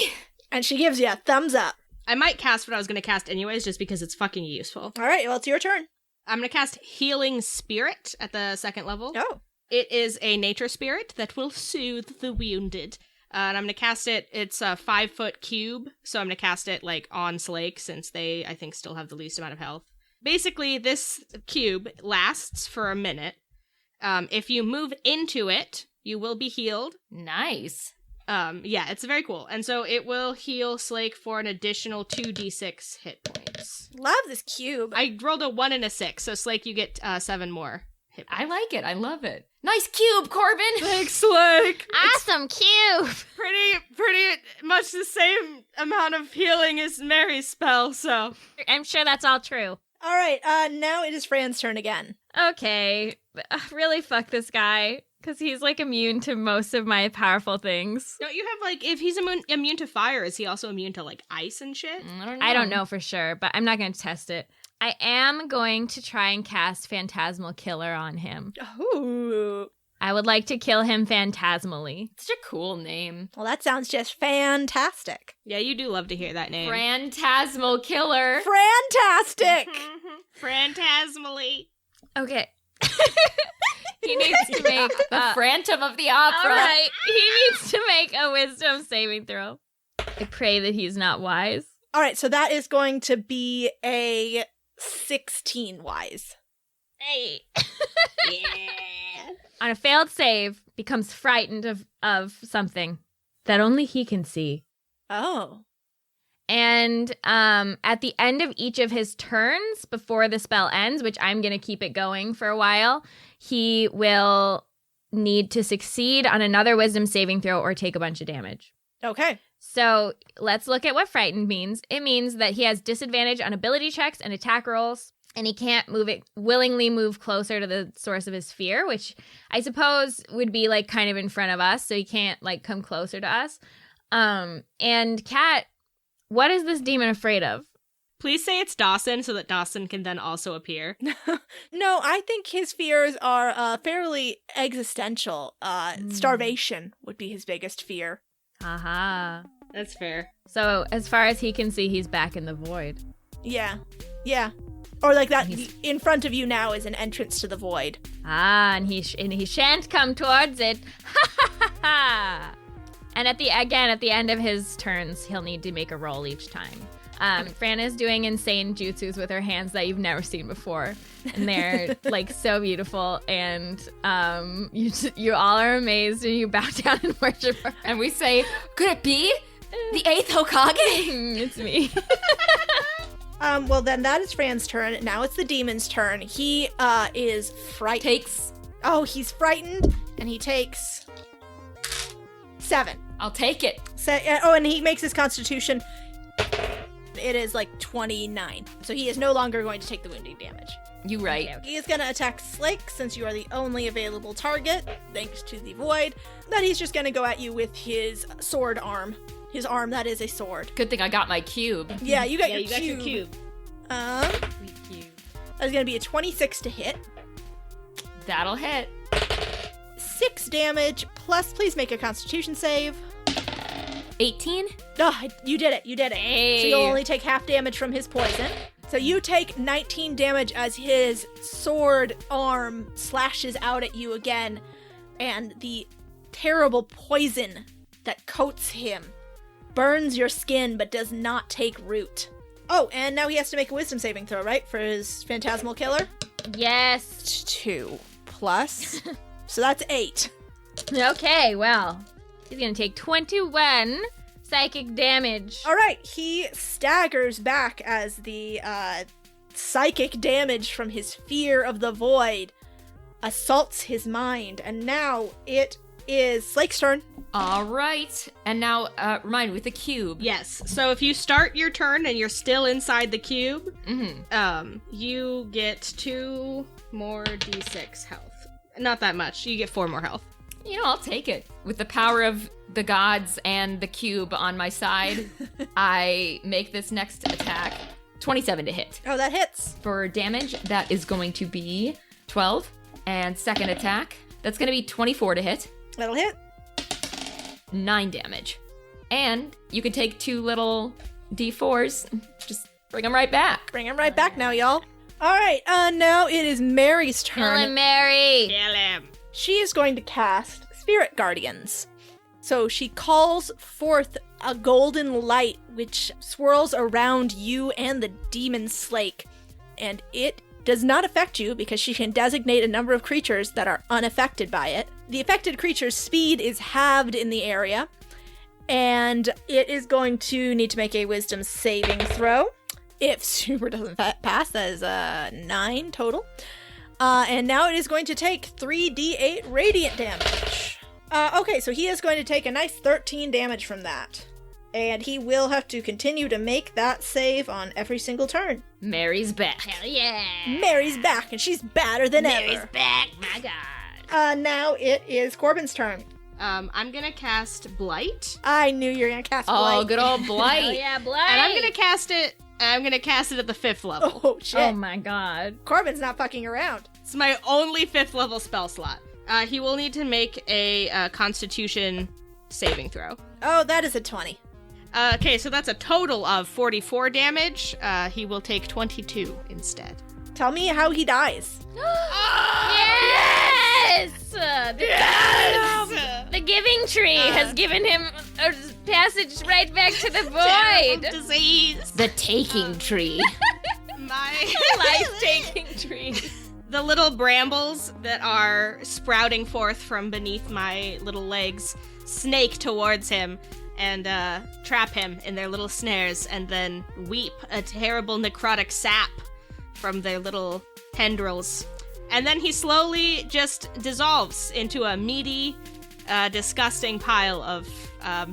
And she gives you a thumbs up. I might cast what I was going to cast anyways, just because it's fucking useful. All right, well, it's your turn. I'm going to cast Healing Spirit at the 2nd level. Oh. It is a nature spirit that will soothe the wounded. And I'm going to cast it, it's a 5-foot cube, so I'm going to cast it, like, on Slake, since they, I think, still have the least amount of health. Basically, this cube lasts for a minute. If you move into it, you will be healed. Nice. Yeah, it's very cool. And so it will heal Slake for an additional 2d6 hit points. Love this cube. I rolled a 1 and a 6, so Slake, you get 7 more hit points. I like it. I love it. Nice cube, Corbin! Thanks, Slake! Awesome cube. Pretty much the same amount of healing as Mary's spell, so. I'm sure that's all true. All right, now it is Fran's turn again. Okay. Really fuck this guy. Because he's, like, immune to most of my powerful things. Don't you have, like, if he's immune to fire, is he also immune to, like, ice and shit? I don't know for sure, but I'm not going to test it. I am going to try and cast Phantasmal Killer on him. Ooh. I would like to kill him phantasmally. Such a cool name. Well, that sounds just fantastic. Yeah, you do love to hear that name. Phantasmal Killer. Fantastic! Phantasmally. Okay. He needs to make The Phantom of the Opera. All right. He needs to make a wisdom saving throw. I pray that he's not wise. All right, so that is going to be a 16 wise. Hey. Yeah. On a failed save, becomes frightened of something that only he can see. Oh. And at the end of each of his turns before the spell ends, which I'm going to keep it going for a while, he will need to succeed on another wisdom saving throw or take a bunch of damage. Okay. So let's look at what frightened means. It means that he has disadvantage on ability checks and attack rolls, and he can't willingly move closer to the source of his fear, which I suppose would be like kind of in front of us, so he can't like come closer to us. And Kat, what is this demon afraid of? Please say it's Dawson so that Dawson can then also appear. No, I think his fears are fairly existential. Starvation would be his biggest fear. Aha. That's fair. So as far as he can see, he's back in the void. Yeah. Yeah. Or like that in front of you now is an entrance to the void. Ah, and he shan't come towards it. Ha ha ha ha. And at the end of his turns, he'll need to make a roll each time. Fran is doing insane jutsus with her hands that you've never seen before, and they're like so beautiful. And you all are amazed, and you bow down and worship her. And we say, could it be the 8th Hokage? It's me. Well, then that is Fran's turn. Now it's the demon's turn. He is frightened. He's frightened, and he takes 7. I'll take it. And he makes his constitution. It is like 29. So he is no longer going to take the wounding damage. You right. Okay. He is going to attack Slake since you are the only available target, thanks to the void. Then he's just going to go at you with his sword arm. His arm that is a sword. Good thing I got my cube. Yeah, you got Yeah, your you got your cube. cube. That's going to be a 26 to hit. That'll hit. 6 damage, plus please make a constitution save. 18? Oh, you did it. You did it. Hey. So you'll only take half damage from his poison. So you take 19 damage as his sword arm slashes out at you again, and the terrible poison that coats him burns your skin but does not take root. Oh, and now he has to make a wisdom saving throw, right? For his phantasmal killer? Yes. 2 plus. So that's 8. Okay, well, he's gonna take 21 psychic damage. All right, he staggers back as the psychic damage from his fear of the void assaults his mind, and now it is Slake's turn. All right. And now, remind me, with the cube. Yes. So if you start your turn and you're still inside the cube, you get 2 more d6 health. Not that much. You get 4 more health. You know, I'll take it. With the power of the gods and the cube on my side, I make this next attack. 27 to hit. Oh, that hits. For damage, that is going to be 12. And second attack, that's going to be 24 to hit. That'll hit. 9 damage. And you can take 2 little d4s, just bring them right back. Bring him right back now, y'all. All right, now it is Mary's turn. Killing Mary. Kill him. She is going to cast Spirit Guardians. So she calls forth a golden light which swirls around you and the demon Slake. And it does not affect you because she can designate a number of creatures that are unaffected by it. The affected creature's speed is halved in the area, and it is going to need to make a wisdom saving throw. If super doesn't pass, that is 9 total. And now it is going to take 3d8 radiant damage. Okay, so he is going to take a nice 13 damage from that. And he will have to continue to make that save on every single turn. Mary's back. Hell yeah. Mary's back, and she's badder than Mary's ever. back, my god. Now it is Corbin's turn. I'm gonna cast Blight. I knew you were going to cast Blight. Oh, good old Blight. Hell yeah, Blight. And I'm gonna cast it at the 5th level. Oh, shit. Oh my god. Corbin's not fucking around. It's my only 5th level spell slot. He will need to make a Constitution saving throw. Oh, that is a 20. Okay, so that's a total of 44 damage. He will take 22 instead. Tell me how he dies. Yes! The giving tree has given him a passage right back to the void. Disease. The taking tree. My Life-taking tree. The little brambles that are sprouting forth from beneath my little legs snake towards him and trap him in their little snares, and then weep a terrible necrotic sap from their little tendrils. And then he slowly just dissolves into a meaty, disgusting pile of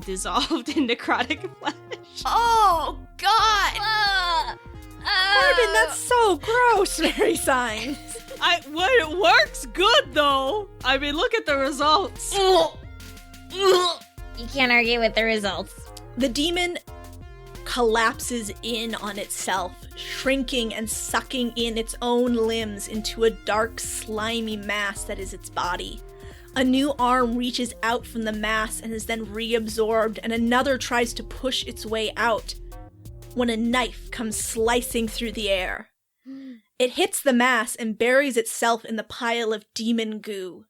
dissolved necrotic flesh. Oh, God. Corbin, that's so gross, Mary signs. It works good though. I mean, look at the results. You can't argue with the results. The demon collapses in on itself, shrinking and sucking in its own limbs into a dark, slimy mass that is its body. A new arm reaches out from the mass and is then reabsorbed, and another tries to push its way out when a knife comes slicing through the air. It hits the mass and buries itself in the pile of demon goo.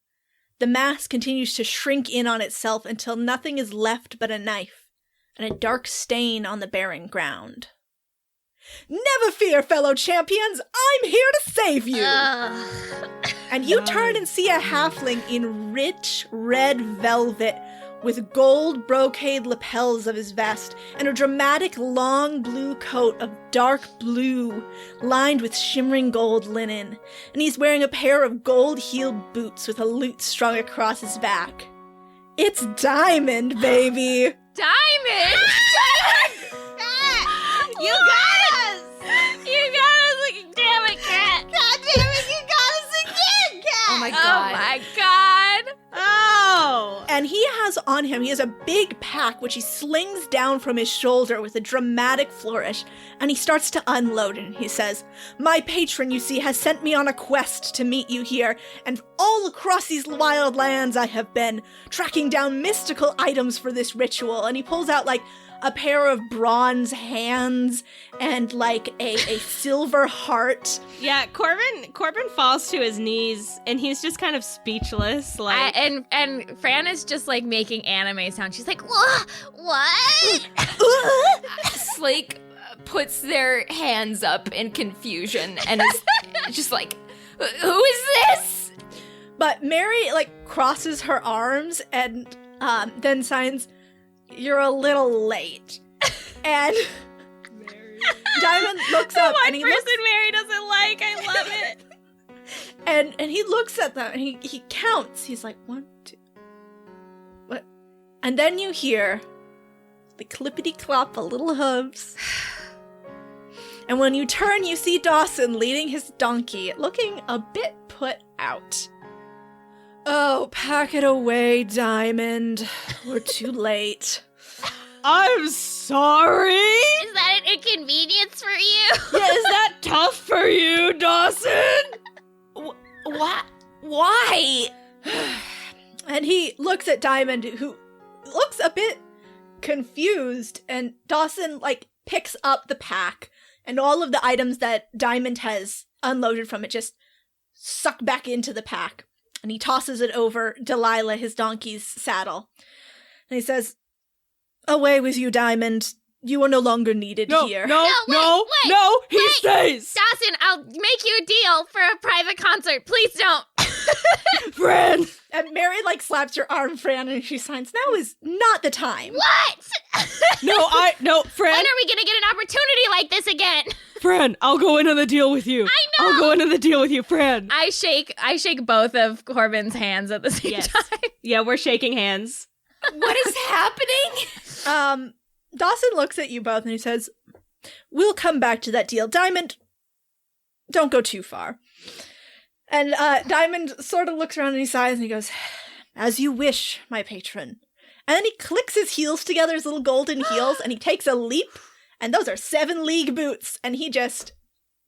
The mass continues to shrink in on itself until nothing is left but a knife and a dark stain on the barren ground. Never fear, fellow champions! I'm here to save you! And you turn and see a halfling in rich red velvet with gold brocade lapels of his vest and a dramatic long blue coat of dark blue lined with shimmering gold linen. And he's wearing a pair of gold-heeled boots with a lute strung across his back. It's Diamond, baby! Diamond! You got us! You got us! Damn it, Cat! God damn it, you got us again, Cat! Oh my God. Oh my god! Oh! And he has on him, he has a big pack which he slings down from his shoulder with a dramatic flourish, and he starts to unload it, and he says, "My patron, you see, has sent me on a quest to meet you here, and all across these wild lands I have been, tracking down mystical items for this ritual." And he pulls out, like, a pair of bronze hands and, like, a silver heart. Yeah, Corbin falls to his knees, and he's just kind of speechless. Like, and Fran is just like making anime sound. She's like, what? Slake puts their hands up in confusion and is just like, who is this? But Mary, like, crosses her arms and then signs, "You're a little late." And Diamond looks up and he looks, Mary doesn't like. I love it. and he looks at them and he counts. He's like, 1, 2, what? And then you hear the clippity clop of little hooves. And when you turn, you see Dawson leading his donkey, looking a bit put out. "Oh, pack it away, Diamond. We're too late." I'm sorry. Is that an inconvenience for you? Yeah, is that tough for you, Dawson? What? Why? And he looks at Diamond, who looks a bit confused, and Dawson, like, picks up the pack, and all of the items that Diamond has unloaded from it just suck back into the pack. And he tosses it over Delilah, his donkey's saddle. And he says, "Away with you, Diamond. You are no longer needed here." No, he stays. Dawson, I'll make you a deal for a private concert. Please don't. Friend. And Mary, like, slaps her arm, Fran, and she signs, "Now is not the time." What? No, friend. When are we gonna get an opportunity like this again? Friend, I'll go into the deal with you. I know. I'll go into the deal with you, friend. I shake both of Corbin's hands at the same time. Yeah, we're shaking hands. What is happening? Dawson looks at you both and he says, "We'll come back to that deal. Diamond, don't go too far." And Diamond sort of looks around and he sighs and he goes, "As you wish, my patron." And then he clicks his heels together, his little golden heels, and he takes a leap. And those are 7-league boots. And he just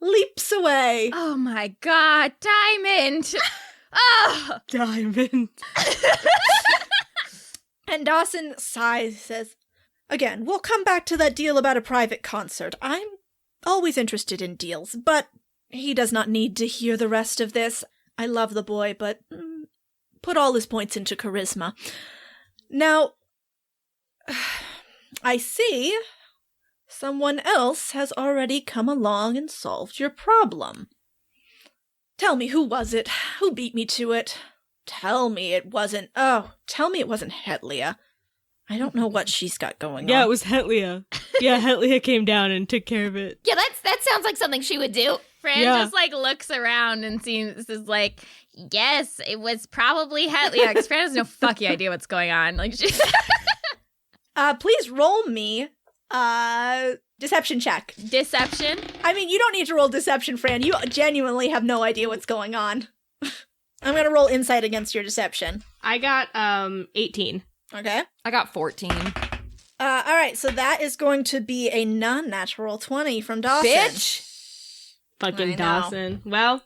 leaps away. Oh my God, Diamond! Oh, Diamond. And Dawson sighs, says, "Again, we'll come back to that deal about a private concert. I'm always interested in deals, but he does not need to hear the rest of this. I love the boy, but put all his points into charisma. Now, I see someone else has already come along and solved your problem. Tell me, who was it? Who beat me to it? Tell me it wasn't Hetlia. I don't know what she's got going on." Yeah, it was Hetlia. Yeah, Hetlia came down and took care of it. Yeah, that sounds like something she would do. Fran just like looks around and seems is like, yes, it was probably Hetlia. Because Fran has no fucking idea what's going on. Like, please roll me deception check. Deception? I mean, you don't need to roll deception, Fran. You genuinely have no idea what's going on. I'm gonna roll insight against your deception. I got 18. Okay. I got 14. Alright, so that is going to be a non-natural 20 from Dawson. Bitch! Fucking I know. Dawson. Well,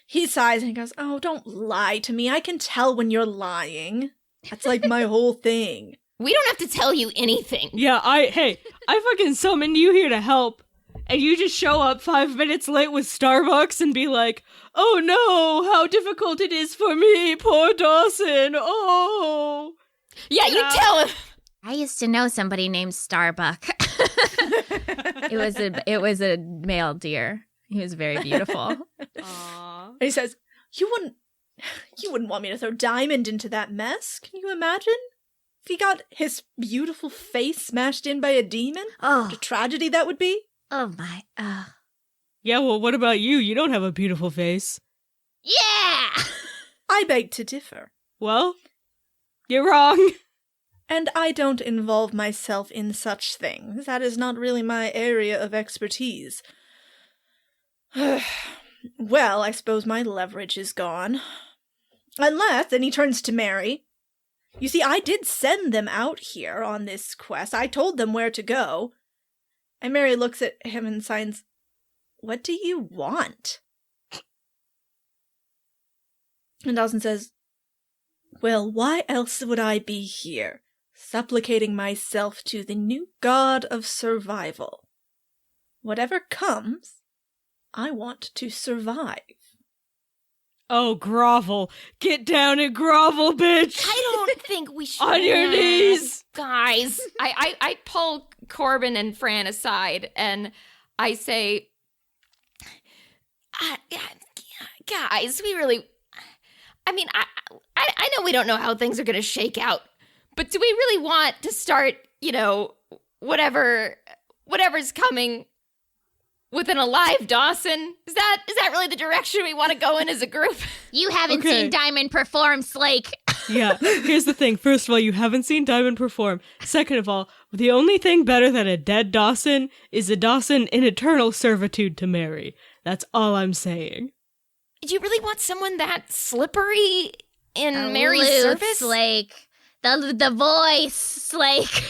He sighs and he goes, "Oh, don't lie to me. I can tell when you're lying. That's like my whole thing." We don't have to tell you anything. yeah, I fucking summoned you here to help. And you just show up 5 minutes late with Starbucks and be like, "Oh no, how difficult it is for me, poor Dawson, oh." Yeah, you tell him. I used to know somebody named Starbuck. It was a male deer. He was very beautiful. Aww. And he says, You wouldn't want me to throw Diamond into that mess. Can you imagine? If he got his beautiful face smashed in by a demon? What a tragedy that would be." Oh my, Yeah, well, what about you? You don't have a beautiful face. yeah! I beg to differ. Well, you're wrong. And I don't involve myself in such things. That is not really my area of expertise. Well, I suppose my leverage is gone. Unless, and he turns to Mary, You see, I did send them out here on this quest. I told them where to go. And Mary looks at him and signs, "What do you want?" And Dawson says, "Well, why else would I be here, supplicating myself to the new god of survival? Whatever comes, I want to survive." Oh, grovel. Get down and grovel, bitch. I don't think we should. On your knees. Guys, I pull Corbin and Fran aside and I say, guys, we really, I mean, I know we don't know how things are going to shake out, but do we really want to start, whatever's coming with an alive Dawson? Is that really the direction we want to go in as a group? You haven't Okay. seen Diamond perform, Slake. Yeah, here's the thing. First of all, you haven't seen Diamond perform. Second of all, the only thing better than a dead Dawson is a Dawson in eternal servitude to Mary. That's all I'm saying. Do you really want someone that slippery in Mary's Lute, service? Slake. The voice, Slake.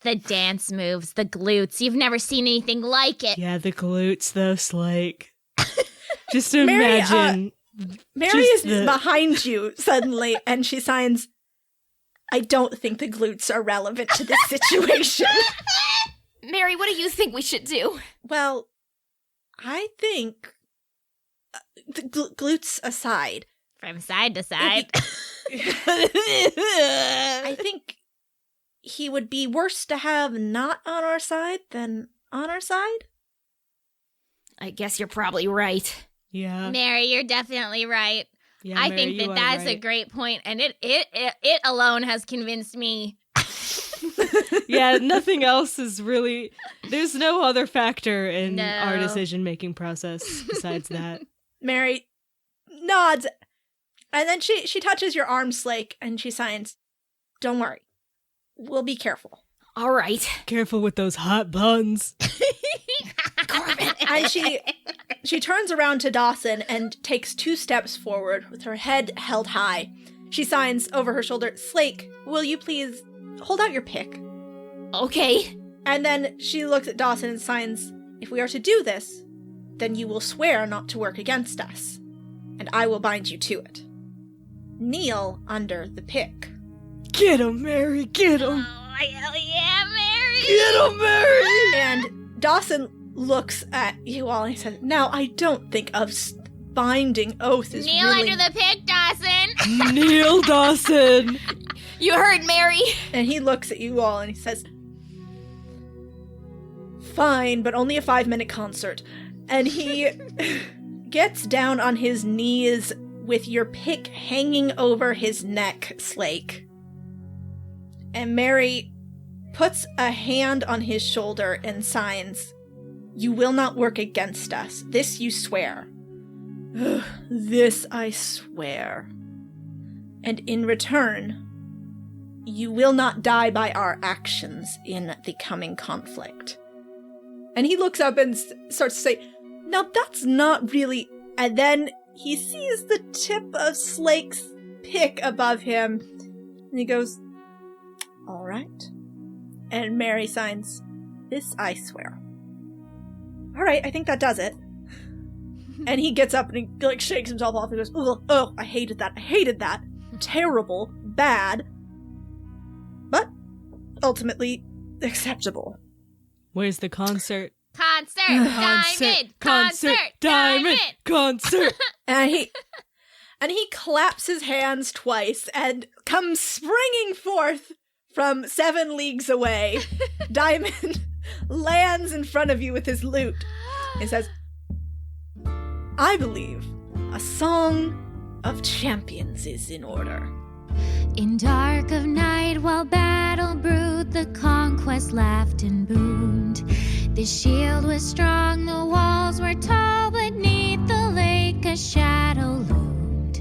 The dance moves, the glutes. You've never seen anything like it. Yeah, the glutes, though, Slake. Just Mary, imagine. Mary Just is the- behind you suddenly, and she signs, "I don't think the glutes are relevant to this situation." Mary, what do you think we should do? Well, I think, the glutes aside, From side to side. I think he would be worse to have not on our side than on our side. I guess you're probably right. Yeah. Mary, you're definitely right. Yeah, I Mary, think you that are that's a right. great point, and it alone has convinced me. Yeah, nothing else is really. There's no other factor in No. our decision-making process besides that. Mary nods, and then she touches your arm, Slake, and she signs, "Don't worry. We'll be careful." All right. Careful with those hot buns. And she turns around to Dawson and takes 2 steps forward with her head held high. She signs over her shoulder, "Slake, will you please hold out your pick?" Okay. And then she looks at Dawson and signs, "If we are to do this, then you will swear not to work against us, and I will bind you to it. Kneel under the pick." Get him, Mary, get him. Oh, hell yeah, Mary! Get him, Mary. And Dawson looks at you all and he says, "Now, I don't think of binding oath is Kneel really..." under the pick, Dawson! Neil Dawson. You heard, Mary. And he looks at you all and he says, "Fine, but only a 5-minute concert." And he gets down on his knees with your pick hanging over his neck, Slake. And Mary puts a hand on his shoulder and signs, "You will not work against us. This you swear." "This I swear. And in return, you will not die by our actions in the coming conflict." And he looks up and starts to say, "Now that's not really..." And then he sees the tip of Slake's pick above him. And he goes, "All right." And Mary signs, "This I swear." "All right, I think that does it." And he gets up and he shakes himself off and goes, "Oh, I hated that. Terrible. Bad. But ultimately acceptable." Where's the concert? Concert, diamond, concert, diamond. Concert. And he claps his hands twice and comes springing forth from 7 leagues away. Diamond lands in front of you with his lute and says, "I believe a song of champions is in order." In dark of night, while battle brewed, the conquest laughed and boomed. The shield was strong, the walls were tall, but 'neath the lake a shadow loomed.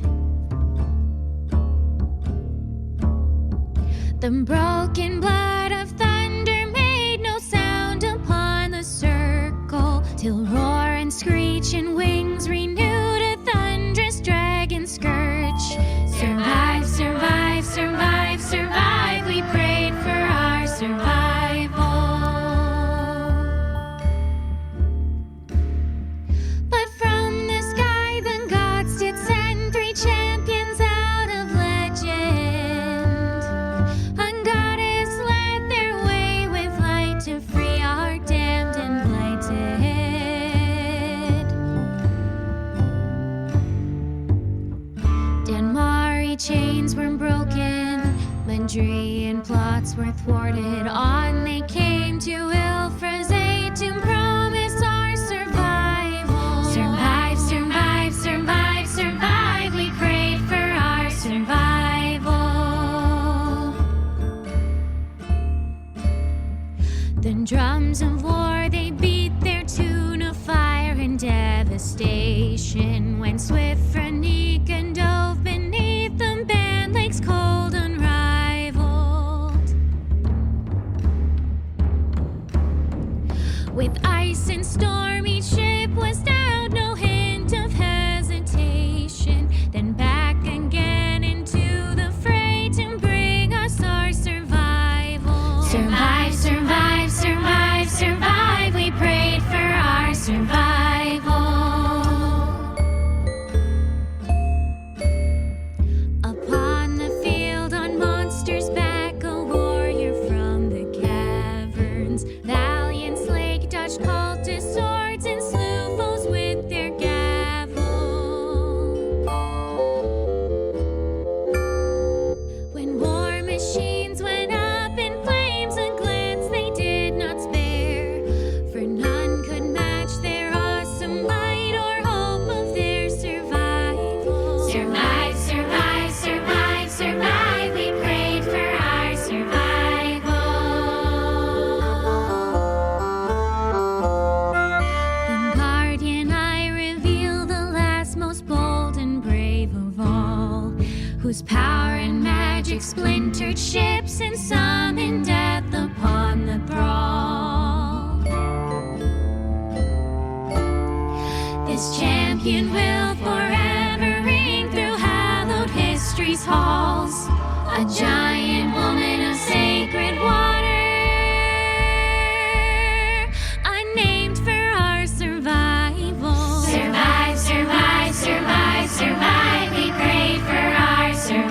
The broken blood of thunder made no sound upon the circle, till roar and screech and wings renewed a thunderous dragon scourge. Survive, survive, survive. Hadrian plots were thwarted. On they came to Ilfrazade to promise our survival. Survive, survive, survive, survive. We prayed for our survival. The drums of war, they beat their tune of fire and devastation. When swift Phrynica dove beneath them, band lakes cold unrivaled. With ice and storm, each ship was down, no hint of hesitation. Then back again into the fray to bring us our survival. Survive, survive, survive, survive. We prayed for our survival. Upon the field, on monster's back, a warrior from the caverns. Valiant slake dodged cultist swords and slew foes with their gavel. When war machines went up in flames, a glance they did not spare, for none could match their awesome might or hope of their survival. Survive, survive, survive, survive. We prayed for our survival. Then guardian I reveal the last, most bold and brave of all, whose power and magic splintered ships and summoned death upon the thrall. This champion will forever ring through hallowed history's halls, a giant woman of sacred water, unnamed for our survival. Survive, survive, survive, survive. We prayed for our survival.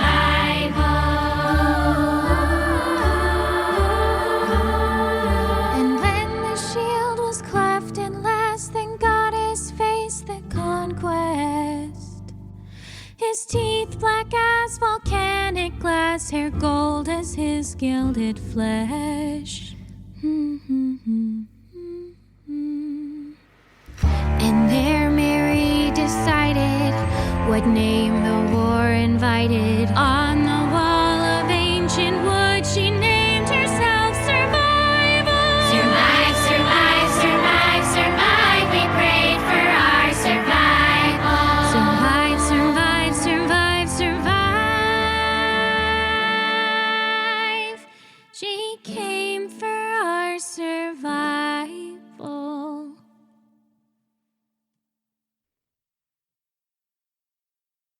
And when the shield was cleft and last, then goddess faced the conquest. His teeth black as volcanic glass, hair gold as his gilded flesh. And there Mary decided what name the war invited.